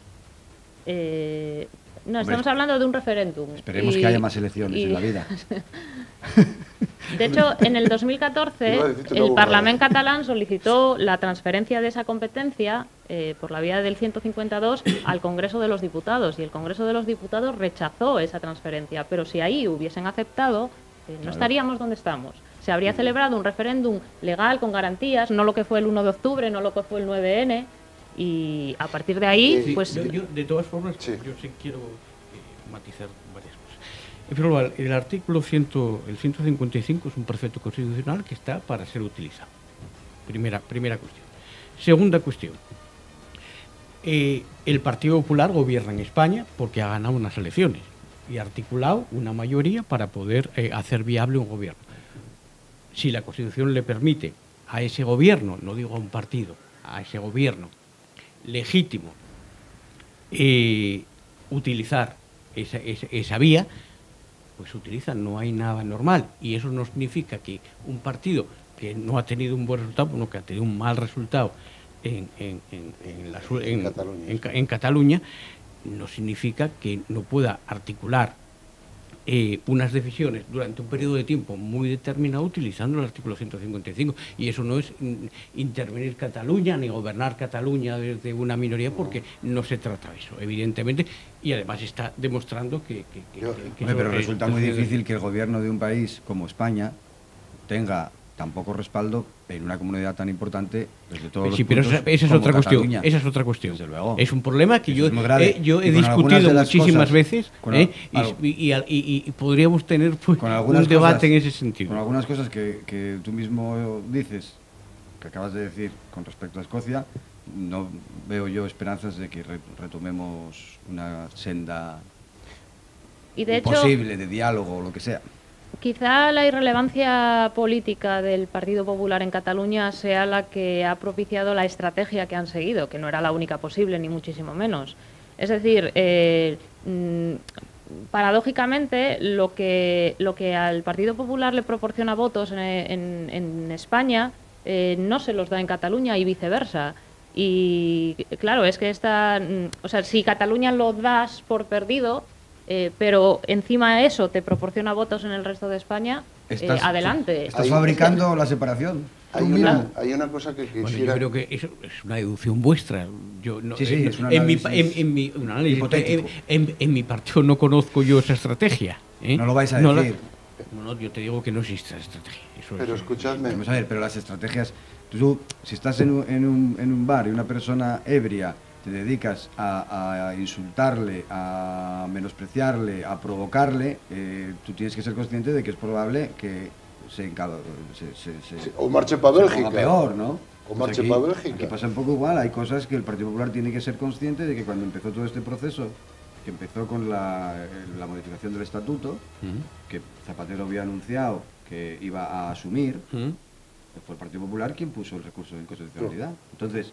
Speaker 4: No, estamos hablando de un referéndum.
Speaker 3: Esperemos que haya más elecciones en la vida.
Speaker 4: De hecho, en el 2014 el Parlamento catalán solicitó la transferencia de esa competencia por la vía del 152 al Congreso de los Diputados, y el Congreso de los Diputados rechazó esa transferencia. Pero si ahí hubiesen aceptado, no estaríamos donde estamos. Se habría celebrado un referéndum legal con garantías, no lo que fue el 1 de octubre, no lo que fue el 9N, y a partir de ahí,
Speaker 2: Sí,
Speaker 4: pues...
Speaker 2: yo, de todas formas,
Speaker 1: Sí.
Speaker 2: yo sí quiero matizar varias cosas. En primer lugar, el artículo 155 es un precepto constitucional que está para ser utilizado. Primera cuestión. Segunda cuestión. El Partido Popular gobierna en España porque ha ganado unas elecciones y ha articulado una mayoría para poder hacer viable un gobierno. Si la Constitución le permite a ese gobierno, no digo a un partido, a ese gobierno legítimo utilizar esa vía, pues se utiliza, no hay nada normal. Y eso no significa que un partido que no ha tenido un buen resultado, sino que ha tenido un mal resultado en Cataluña, no significa que no pueda articular unas decisiones durante un periodo de tiempo muy determinado utilizando el artículo 155. Y eso no es intervenir Cataluña ni gobernar Cataluña desde una minoría, porque no se trata de eso, evidentemente. Y además está demostrando que
Speaker 3: pero resulta muy difícil que el gobierno de un país como España tenga tan poco respaldo en una comunidad tan importante desde todos los
Speaker 2: pero
Speaker 3: puntos
Speaker 2: esa es
Speaker 3: como
Speaker 2: otra cuestión.
Speaker 3: Cataluña.
Speaker 2: Esa es otra cuestión.
Speaker 3: Desde luego.
Speaker 2: Es un problema que
Speaker 3: Eso es muy grave.
Speaker 2: yo he
Speaker 3: Y con algunas
Speaker 2: discutido
Speaker 3: de las
Speaker 2: muchísimas
Speaker 3: cosas,
Speaker 2: veces, y podríamos tener pues,
Speaker 3: con
Speaker 2: un debate en ese
Speaker 3: Con
Speaker 2: sentido.
Speaker 3: algunas cosas que tú mismo dices, que acabas de decir con respecto a Escocia, no veo yo esperanzas de que retomemos una senda
Speaker 4: Y de hecho,
Speaker 3: posible, de diálogo o lo que sea.
Speaker 4: quizá la irrelevancia política del Partido Popular en Cataluña sea la que ha propiciado la estrategia que han seguido, que no era la única posible, ni muchísimo menos. Es decir, paradójicamente, lo que al Partido Popular le proporciona votos en España no se los da en Cataluña y viceversa. Y claro, es que o sea, si Cataluña lo das por perdido, pero encima de eso te proporciona votos en el resto de España, adelante.
Speaker 3: Estás fabricando la separación.
Speaker 1: Hay una cosa que
Speaker 2: Bueno,
Speaker 1: quisiera...
Speaker 2: yo creo que eso es una deducción vuestra. Yo no,
Speaker 3: Sí, es un
Speaker 2: un análisis
Speaker 3: hipotético.
Speaker 2: En mi partido no conozco yo esa estrategia. ¿eh?
Speaker 3: No lo vais a
Speaker 2: No
Speaker 3: decir.
Speaker 2: no, yo te digo que no existe esa estrategia. Eso
Speaker 1: Pero
Speaker 2: es-
Speaker 1: escuchadme,
Speaker 3: Vamos a ver, pero las estrategias... Tú, si estás en un bar y una persona ebria te dedicas a insultarle, a menospreciarle, a provocarle, tú tienes que ser consciente de que es probable que se
Speaker 1: o marche para
Speaker 3: se
Speaker 1: Bélgica.
Speaker 3: ponga peor, ¿no?
Speaker 1: O
Speaker 3: Pues
Speaker 1: marche pa' Bélgica.
Speaker 3: Aquí pasa un poco igual, hay cosas que el Partido Popular tiene que ser consciente de que cuando empezó todo este proceso, que empezó con la modificación del estatuto, que Zapatero había anunciado que iba a asumir,
Speaker 2: ¿Mm?
Speaker 3: fue el Partido Popular quien puso el recurso de inconstitucionalidad. Entonces,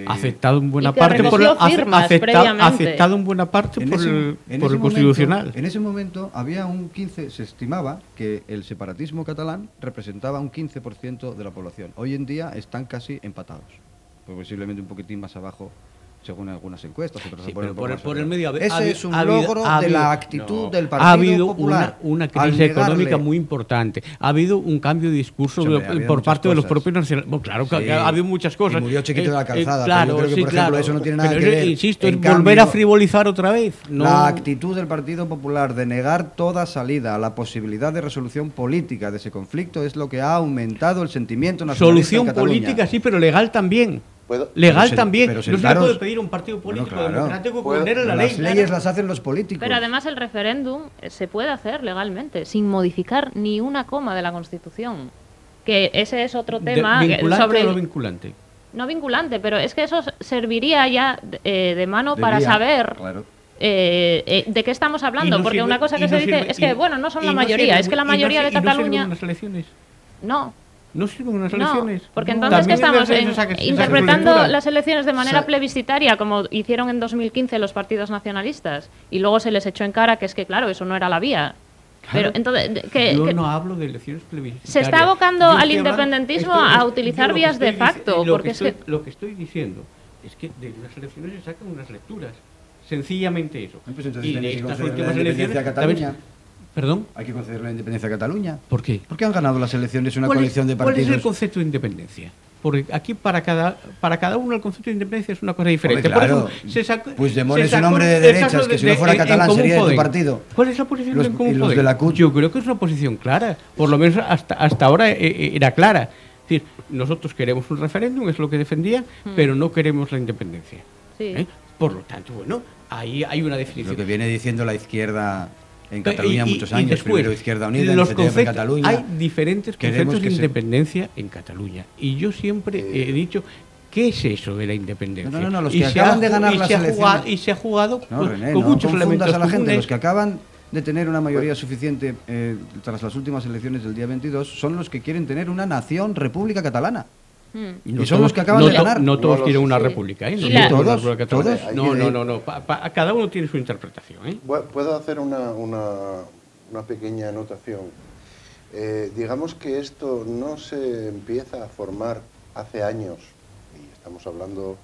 Speaker 2: Aceptado en buena
Speaker 4: Y que
Speaker 2: parte por
Speaker 4: recogió firmas previamente.
Speaker 2: aceptado en buena parte por el Constitucional.
Speaker 3: En ese momento había se estimaba que el separatismo catalán representaba un 15% de la población. Hoy en día están casi empatados, pues posiblemente un poquitín más abajo según algunas encuestas. Otras
Speaker 2: Sí,
Speaker 3: se ponen
Speaker 2: pero
Speaker 3: un poco más
Speaker 2: por el
Speaker 3: arriba.
Speaker 2: medio
Speaker 3: Ese es un logro de la actitud del Partido
Speaker 2: ha habido
Speaker 3: Popular.
Speaker 2: una
Speaker 3: al
Speaker 2: crisis
Speaker 3: negarle-
Speaker 2: económica muy importante. Ha habido un cambio de discurso
Speaker 3: Sí, hombre, ha habido
Speaker 2: por
Speaker 3: muchas
Speaker 2: parte de los
Speaker 3: cosas.
Speaker 2: propios nacionalistas. Bueno, claro,
Speaker 3: Sí.
Speaker 2: que ha habido muchas cosas.
Speaker 3: Y murió Chiquito de la Calzada, pero
Speaker 2: claro,
Speaker 3: yo creo que,
Speaker 2: sí,
Speaker 3: por ejemplo,
Speaker 2: claro.
Speaker 3: eso no tiene nada
Speaker 2: Pero
Speaker 3: que
Speaker 2: eso,
Speaker 3: ver.
Speaker 2: insisto,
Speaker 3: En
Speaker 2: es volver a
Speaker 3: cambio,
Speaker 2: frivolizar otra vez. No,
Speaker 3: La actitud del Partido Popular de negar toda salida a la posibilidad de resolución política de ese conflicto es lo que ha aumentado el sentimiento nacionalista
Speaker 2: solución
Speaker 3: en Cataluña.
Speaker 2: política, sí, pero legal también.
Speaker 1: ¿Puedo?
Speaker 2: Legal
Speaker 3: Pero
Speaker 2: también.
Speaker 3: pero
Speaker 2: No se le
Speaker 3: sentaros-
Speaker 2: puede pedir a un partido político
Speaker 3: Bueno, claro.
Speaker 2: democrático
Speaker 1: Puedo-
Speaker 2: poner la
Speaker 3: Las
Speaker 2: ley.
Speaker 3: leyes las hacen los políticos.
Speaker 4: Pero además el referéndum se puede hacer legalmente, sin modificar ni una coma de la Constitución. Que ese es otro tema
Speaker 2: ¿Vinculante
Speaker 4: sobre
Speaker 2: o no vinculante?
Speaker 4: no vinculante, pero es que eso serviría ya de mano para
Speaker 3: Debía,
Speaker 4: saber
Speaker 3: claro.
Speaker 4: de qué estamos hablando.
Speaker 2: Y no
Speaker 4: porque
Speaker 2: sirve-
Speaker 4: una cosa
Speaker 2: y
Speaker 4: que
Speaker 2: no
Speaker 4: se dice
Speaker 2: sirve-
Speaker 4: es que,
Speaker 2: y-
Speaker 4: bueno, no son
Speaker 2: y
Speaker 4: la
Speaker 2: no
Speaker 4: mayoría,
Speaker 2: sirve-
Speaker 4: es que la
Speaker 2: y no
Speaker 4: mayoría
Speaker 2: sirve-
Speaker 4: de
Speaker 2: y no sirven
Speaker 4: Cataluña...
Speaker 2: unas elecciones.
Speaker 4: No,
Speaker 2: ¿No sirven unas
Speaker 4: no,
Speaker 2: elecciones?
Speaker 4: porque
Speaker 2: No.
Speaker 4: entonces que
Speaker 2: También
Speaker 4: estamos
Speaker 2: se saca esa
Speaker 4: interpretando
Speaker 2: lectura.
Speaker 4: las elecciones de manera
Speaker 3: Sa-
Speaker 4: plebiscitaria, como hicieron en 2015 los partidos nacionalistas, y luego se les echó en cara que es que, claro, eso no era la vía. Pero
Speaker 2: Claro.
Speaker 4: entonces,
Speaker 2: Yo no hablo de elecciones plebiscitarias.
Speaker 4: se está abocando
Speaker 2: Yo
Speaker 4: al
Speaker 2: estoy hablando-
Speaker 4: independentismo a utilizar
Speaker 2: yo lo que
Speaker 4: vías de
Speaker 2: estoy dic-
Speaker 4: facto,
Speaker 2: lo
Speaker 4: porque
Speaker 2: que
Speaker 4: es que...
Speaker 2: estoy- Lo que estoy diciendo es que de unas elecciones se sacan unas lecturas. Sencillamente eso.
Speaker 3: Pues entonces
Speaker 2: Y de
Speaker 3: tenéis que
Speaker 2: estas
Speaker 3: conceder la
Speaker 2: últimas
Speaker 3: independencia
Speaker 2: elecciones...
Speaker 3: a Cataluña.
Speaker 2: también- ¿Perdón?
Speaker 3: Hay que conceder la independencia a Cataluña.
Speaker 2: ¿Por qué?
Speaker 3: ¿Por qué han ganado las elecciones una coalición de
Speaker 2: ¿Cuál es
Speaker 3: partidos?
Speaker 2: el concepto de independencia? Porque aquí para cada uno el concepto de independencia es una cosa diferente.
Speaker 3: Hombre, claro.
Speaker 2: Por ejemplo,
Speaker 3: Puigdemont
Speaker 2: se
Speaker 3: es un
Speaker 2: sacó
Speaker 3: hombre de
Speaker 2: el
Speaker 3: derechas,
Speaker 2: caso
Speaker 3: que si no fuera catalán
Speaker 2: en
Speaker 3: sería de tu
Speaker 2: Común
Speaker 3: partido.
Speaker 2: Podem. ¿Cuál es la posición
Speaker 3: Los-
Speaker 2: del Común
Speaker 3: y los
Speaker 2: Podem?
Speaker 3: de la CUT.
Speaker 2: Yo creo que es una posición clara, por lo menos hasta ahora era clara. Es decir, nosotros queremos un referéndum, es lo que defendía, pero no queremos la independencia.
Speaker 4: Sí.
Speaker 2: ¿eh? Por lo tanto, bueno, ahí hay una
Speaker 3: Lo
Speaker 2: definición.
Speaker 3: que viene diciendo la izquierda en Cataluña
Speaker 2: Y-
Speaker 3: muchos
Speaker 2: y
Speaker 3: años,
Speaker 2: después,
Speaker 3: primero Izquierda Unida,
Speaker 2: los
Speaker 3: NCTF en
Speaker 2: conceptos-
Speaker 3: Cataluña.
Speaker 2: Hay diferentes
Speaker 3: Queremos
Speaker 2: conceptos de
Speaker 3: que se-
Speaker 2: independencia en Cataluña. Y yo siempre he dicho, ¿qué es eso de la independencia?
Speaker 3: No, los
Speaker 2: Y
Speaker 3: que
Speaker 2: se
Speaker 3: acaban
Speaker 2: ha
Speaker 3: de
Speaker 2: ju-
Speaker 3: ganar
Speaker 2: y
Speaker 3: las
Speaker 2: se ha
Speaker 3: elecciones.
Speaker 2: jugado- Y se ha jugado
Speaker 3: No,
Speaker 2: con,
Speaker 3: René,
Speaker 2: con
Speaker 3: no
Speaker 2: muchos
Speaker 3: confundas
Speaker 2: elementos
Speaker 3: a la gente.
Speaker 2: comunes.
Speaker 3: Los que acaban de tener una mayoría suficiente tras las últimas elecciones del día 22 son los que quieren tener una nación república catalana.
Speaker 2: No
Speaker 3: y son
Speaker 2: todos-
Speaker 3: los que acaban
Speaker 2: no
Speaker 3: de
Speaker 2: to-
Speaker 3: ganar.
Speaker 2: No todos
Speaker 1: No,
Speaker 2: quieren
Speaker 1: sí,
Speaker 2: una
Speaker 1: sí.
Speaker 2: república, ¿eh? No
Speaker 4: Y la-
Speaker 2: todos
Speaker 3: Todos,
Speaker 2: quieren una república
Speaker 3: todos.
Speaker 2: catalana. No. Cada uno tiene su interpretación, ¿eh?
Speaker 1: Puedo hacer una pequeña anotación. Digamos que esto no se empieza a formar hace años, y estamos hablando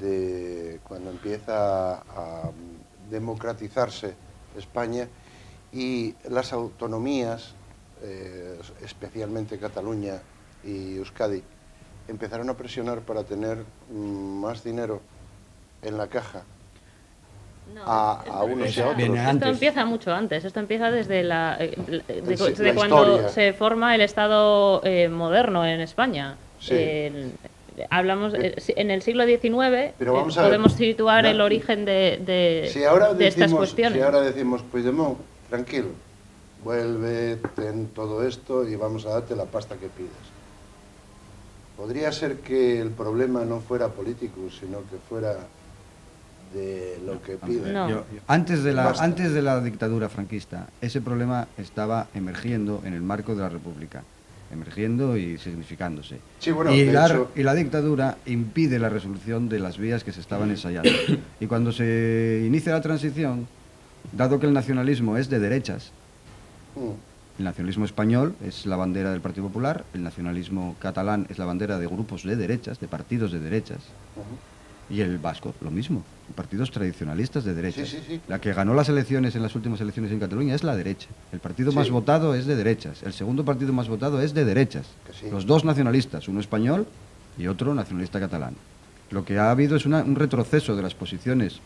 Speaker 1: de cuando empieza a democratizarse España y las autonomías, especialmente Cataluña y Euskadi, empezaron a presionar para tener más dinero en la caja a unos y a otros.
Speaker 3: Viene
Speaker 4: Esto
Speaker 3: antes.
Speaker 4: empieza mucho antes, esto empieza desde de
Speaker 1: la
Speaker 4: cuando
Speaker 1: historia.
Speaker 4: se forma el Estado moderno en España.
Speaker 1: Sí.
Speaker 4: Hablamos en el siglo XIX,
Speaker 1: Pero vamos a ver,
Speaker 4: podemos situar
Speaker 1: no,
Speaker 4: el origen de
Speaker 1: Si ahora
Speaker 4: estas
Speaker 1: decimos,
Speaker 4: cuestiones.
Speaker 1: si ahora decimos, Puigdemont, tranquilo, vuelve, ten todo esto y vamos a darte la pasta que pides. Podría ser que el problema no fuera político, sino que fuera de lo que pide.
Speaker 4: No.
Speaker 3: Antes de
Speaker 1: Basta.
Speaker 3: la dictadura franquista, ese problema estaba emergiendo en el marco de la República, emergiendo y significándose.
Speaker 1: Sí, bueno,
Speaker 3: y,
Speaker 1: de hecho-
Speaker 3: y la dictadura impide la resolución de las vías que se estaban ensayando. Y cuando se inicia la transición, dado que el nacionalismo es de derechas,
Speaker 1: Mm.
Speaker 3: el nacionalismo español es la bandera del Partido Popular, el nacionalismo catalán es la bandera de grupos de derechas, de partidos de derechas,
Speaker 1: Ujú.
Speaker 3: y el vasco lo mismo, partidos tradicionalistas de derechas.
Speaker 1: Sí, sí, sí.
Speaker 3: La que ganó las elecciones en las últimas elecciones en Cataluña es la derecha. El partido
Speaker 1: Sí.
Speaker 3: más votado es de derechas. El segundo partido más votado es de derechas.
Speaker 1: Que sí.
Speaker 3: Los dos nacionalistas, uno español y otro nacionalista catalán. Lo que ha habido es un retroceso de las posiciones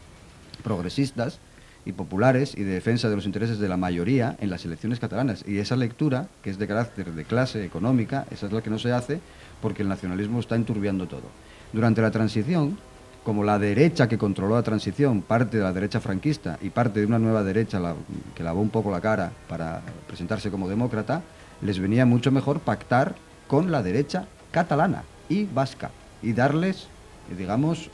Speaker 3: progresistas y populares y de defensa de los intereses de la mayoría en las elecciones catalanas. Y esa lectura, que es de carácter de clase económica, esa es la que no se hace porque el nacionalismo está enturbiando todo. Durante la transición, como la derecha que controló la transición, parte de la derecha franquista y parte de una nueva derecha que lavó un poco la cara para presentarse como demócrata, les venía mucho mejor pactar con la derecha catalana y vasca y darles, digamos,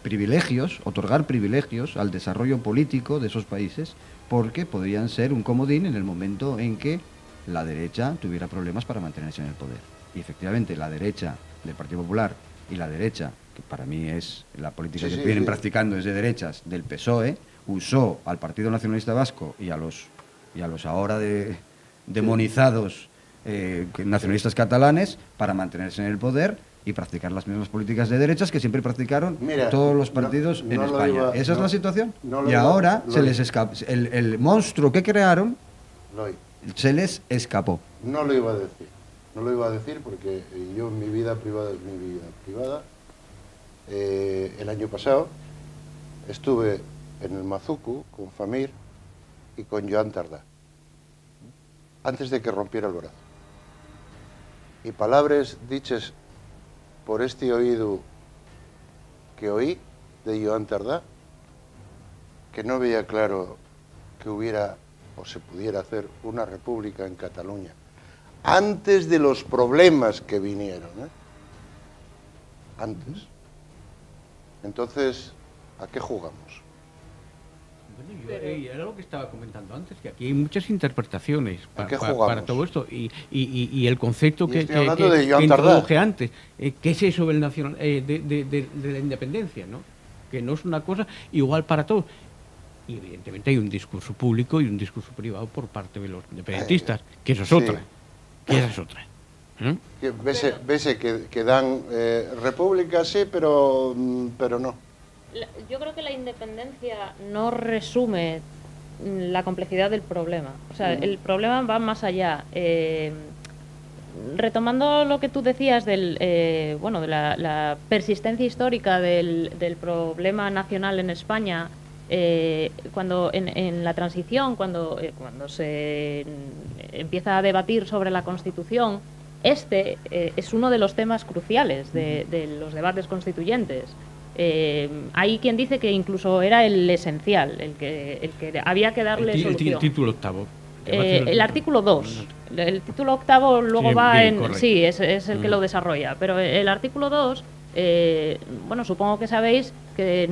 Speaker 3: privilegios, otorgar privilegios al desarrollo político de esos países, porque podrían ser un comodín en el momento en que la derecha tuviera problemas para mantenerse en el poder. Y efectivamente la derecha del Partido Popular y la derecha, que para mí es la política
Speaker 1: Sí,
Speaker 3: que
Speaker 1: sí,
Speaker 3: vienen
Speaker 1: sí.
Speaker 3: practicando es de derechas, del PSOE, usó al Partido Nacionalista Vasco y a los ahora demonizados nacionalistas catalanes para mantenerse en el poder y practicar las mismas políticas de derechas que siempre practicaron
Speaker 1: Mira,
Speaker 3: todos los
Speaker 1: no-
Speaker 3: partidos
Speaker 1: no
Speaker 3: en
Speaker 1: lo
Speaker 3: España.
Speaker 1: iba-
Speaker 3: Esa es
Speaker 1: no-
Speaker 3: la situación.
Speaker 1: no lo
Speaker 3: Y
Speaker 1: iba-
Speaker 3: ahora
Speaker 1: lo
Speaker 3: se
Speaker 1: iba-
Speaker 3: les escapa. El monstruo que crearon
Speaker 1: Loy,
Speaker 3: se les escapó.
Speaker 1: no lo iba a decir. No lo iba a decir porque yo, mi vida privada es mi vida privada. El año pasado estuve en el Mazucu con Famir y con Joan Tardá, antes de que rompiera el brazo. Y palabras dichas por este oído que oí de Joan Tardá, que no veía claro que hubiera o se pudiera hacer una república en Cataluña antes de los problemas que vinieron, ¿eh? Antes. Entonces, ¿a qué jugamos?
Speaker 2: Bueno, era lo que estaba comentando antes, que aquí hay muchas interpretaciones
Speaker 1: ¿A qué jugamos?
Speaker 2: para todo esto. Y el concepto
Speaker 1: Y
Speaker 2: que,
Speaker 1: estoy hablando de Joan
Speaker 2: introduje
Speaker 1: Tardá.
Speaker 2: antes, ¿qué es eso del de la independencia? ¿No? Que no es una cosa igual para todos. Y evidentemente hay un discurso público y un discurso privado por parte de los independentistas, que eso es
Speaker 1: sí.
Speaker 2: otra. Que esa es otra.
Speaker 1: Que vese que dan república, sí, pero no.
Speaker 4: Yo creo que la independencia no resume la complejidad del problema. O sea, el problema va más allá. Retomando lo que tú decías de la persistencia histórica del problema nacional en España, cuando en la transición, cuando se empieza a debatir sobre la Constitución, es uno de los temas cruciales de los debates constituyentes. Hay quien dice que incluso era el esencial, el que había que darle solución.
Speaker 2: El título octavo.
Speaker 4: El artículo 2. El título octavo luego
Speaker 2: Sí,
Speaker 4: va
Speaker 2: bien,
Speaker 4: en...
Speaker 2: correcto.
Speaker 4: Sí, es el que lo desarrolla. Pero el artículo 2, supongo que sabéis que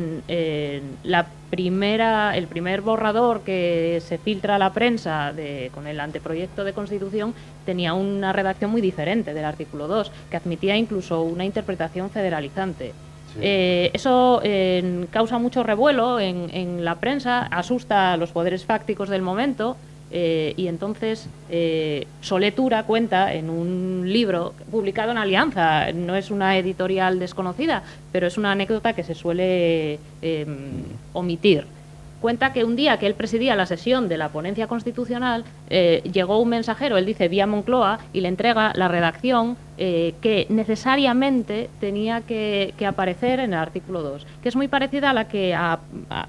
Speaker 4: el primer borrador que se filtra a la prensa con el anteproyecto de Constitución tenía una redacción muy diferente del artículo 2, que admitía incluso una interpretación federalizante.
Speaker 1: Sí.
Speaker 4: Eso causa mucho revuelo en la prensa, asusta a los poderes fácticos del momento, y entonces Solé Tura cuenta en un libro publicado en Alianza, no es una editorial desconocida, pero es una anécdota que se suele omitir. Cuenta que un día que él presidía la sesión de la ponencia constitucional, llegó un mensajero, él dice vía Moncloa, y le entrega la redacción que necesariamente tenía que aparecer en el artículo 2, que es muy parecida a la que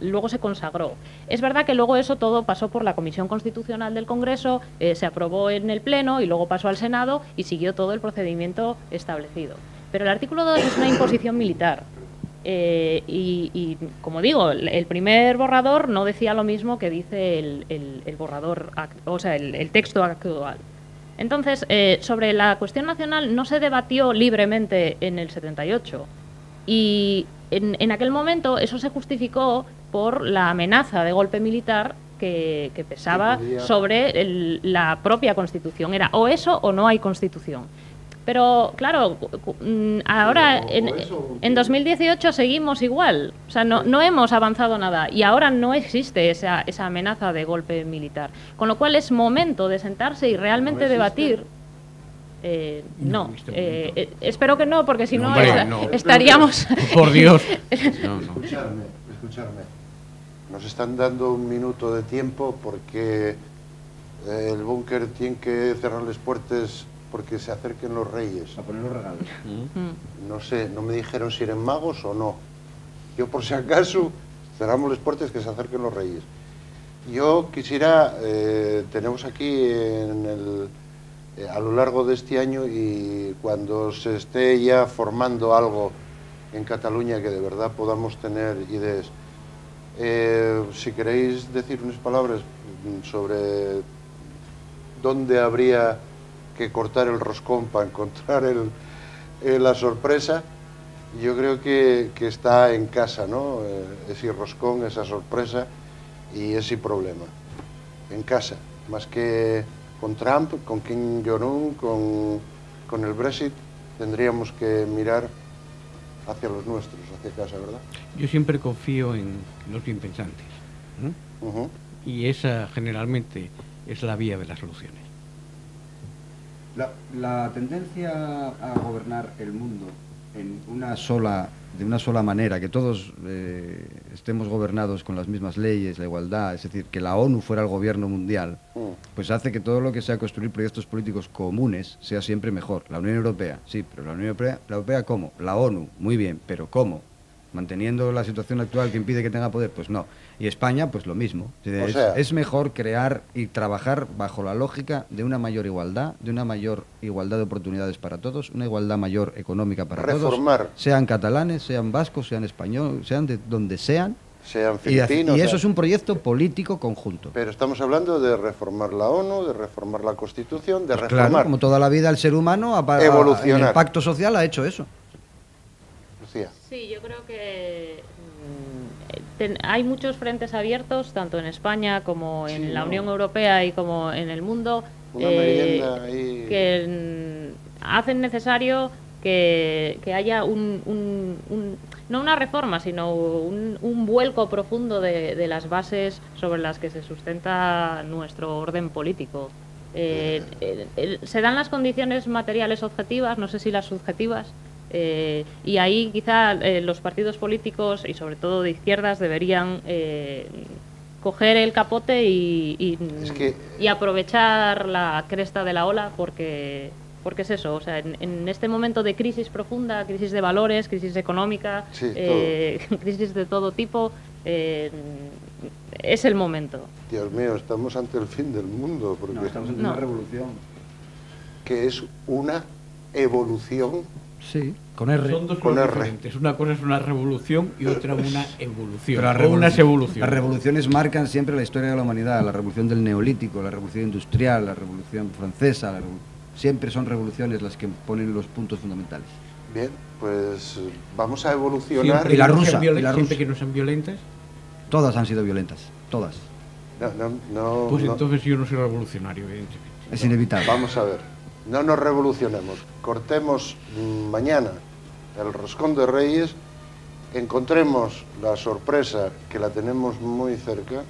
Speaker 4: luego se consagró. Es verdad que luego eso todo pasó por la Comisión Constitucional del Congreso, se aprobó en el Pleno y luego pasó al Senado y siguió todo el procedimiento establecido. Pero el artículo 2 es una imposición militar. Y como digo, el primer borrador no decía lo mismo que dice el borrador, o sea, el texto actual. Entonces, sobre la cuestión nacional no se debatió libremente en el 78. Y en aquel momento eso se justificó por la amenaza de golpe militar que pesaba sobre la propia Constitución. Era o eso o no hay Constitución. Pero, claro, ahora en 2018 seguimos igual. O sea, no hemos avanzado nada. Y ahora no existe esa amenaza de golpe militar. Con lo cual es momento de sentarse y realmente debatir. No. Espero que no, porque si no, estaríamos...
Speaker 2: Por Dios.
Speaker 1: Escucharme. Nos están dando un minuto de tiempo porque el búnker tiene que cerrar las puertas porque se acerquen los reyes.
Speaker 3: A poner los regalos.
Speaker 1: No sé, no me dijeron si eran magos o no. Yo, por si acaso, cerramos las puertas que se acerquen los reyes. Yo quisiera, tenemos aquí a lo largo de este año y cuando se esté ya formando algo en Cataluña que de verdad podamos tener ideas, si queréis decir unas palabras sobre dónde habría que cortar el roscón para encontrar la sorpresa, yo creo que está en casa, ¿no? Ese roscón, esa sorpresa y ese problema. En casa, más que con Trump, con Kim Jong-un, con el Brexit, tendríamos que mirar hacia los nuestros, hacia casa, ¿verdad?
Speaker 2: Yo siempre confío en los bien pensantes, ¿no? Y esa generalmente es la vía de las soluciones.
Speaker 3: La tendencia a gobernar el mundo de una sola manera, que todos estemos gobernados con las mismas leyes, la igualdad, es decir, que la ONU fuera el gobierno mundial, pues hace que todo lo que sea construir proyectos políticos comunes sea siempre mejor. La Unión Europea, sí, pero la Unión Europea ¿cómo? La ONU, muy bien, pero ¿cómo? Manteniendo la situación actual que impide que tenga poder, pues no. Y España, pues lo mismo. Es mejor crear y trabajar bajo la lógica de una mayor igualdad, de una mayor igualdad de oportunidades para todos, una igualdad mayor económica para todos, sean catalanes, sean vascos, sean españoles, sean de donde sean
Speaker 1: filipinos.
Speaker 3: Y eso es un proyecto político conjunto.
Speaker 1: Pero estamos hablando de reformar la ONU, de reformar la Constitución, de
Speaker 3: pues
Speaker 1: reformar...
Speaker 3: Claro, como toda la vida el ser humano,
Speaker 1: evolucionar.
Speaker 3: En el pacto social ha hecho eso.
Speaker 1: Lucía.
Speaker 4: Sí, yo creo que hay muchos frentes abiertos, tanto en España como en la Unión Europea y como en el mundo, que hacen necesario que haya no una reforma, sino un vuelco profundo de las bases sobre las que se sustenta nuestro orden político. Se dan las condiciones materiales objetivas, no sé si las subjetivas, y ahí quizá los partidos políticos y sobre todo de izquierdas deberían coger el capote y aprovechar la cresta de la ola porque es eso, o sea, en este momento de crisis profunda, crisis de valores, crisis económica, crisis de todo tipo, es el momento.
Speaker 1: Dios mío, estamos ante el fin del mundo. Porque
Speaker 3: estamos ante una revolución.
Speaker 1: Que es una evolución.
Speaker 3: Sí, con R.
Speaker 2: Son dos cosas diferentes. Una cosa es una revolución y otra una evolución. Unas evoluciones.
Speaker 3: Las revoluciones marcan siempre la historia de la humanidad. La revolución del Neolítico, la revolución industrial, la revolución francesa. Siempre son revoluciones las que ponen los puntos fundamentales.
Speaker 1: Bien, pues vamos a evolucionar.
Speaker 2: Siempre
Speaker 3: y la rusa.
Speaker 2: Siempre que no sean violentas.
Speaker 3: Todas han sido violentas. Todas.
Speaker 2: Pues entonces yo no soy revolucionario, evidentemente.
Speaker 3: Es inevitable.
Speaker 1: Vamos a ver. No nos revolucionemos, cortemos mañana el roscón de Reyes, encontremos la sorpresa que la tenemos muy cerca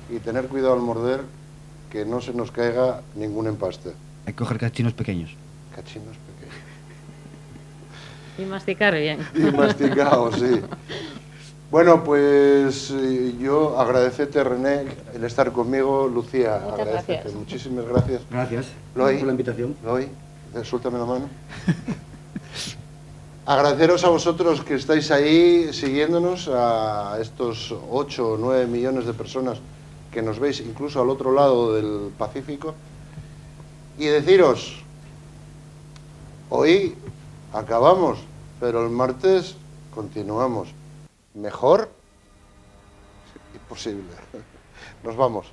Speaker 1: y tener cuidado al morder que no se nos caiga ningún empaste.
Speaker 3: Hay que coger cachinos pequeños.
Speaker 1: Cachinos pequeños.
Speaker 4: Y masticar bien.
Speaker 1: Y masticados, sí. Bueno, pues yo agradecerte, René, el estar conmigo. Lucía, agradecerte. Muchísimas gracias.
Speaker 3: Gracias
Speaker 1: por
Speaker 3: la invitación.
Speaker 1: Loy, suéltame la mano. Agradeceros a vosotros que estáis ahí siguiéndonos, a estos 8 o 9 millones de personas que nos veis incluso al otro lado del Pacífico. Y deciros, hoy acabamos, pero el martes continuamos. Mejor imposible. Nos vamos.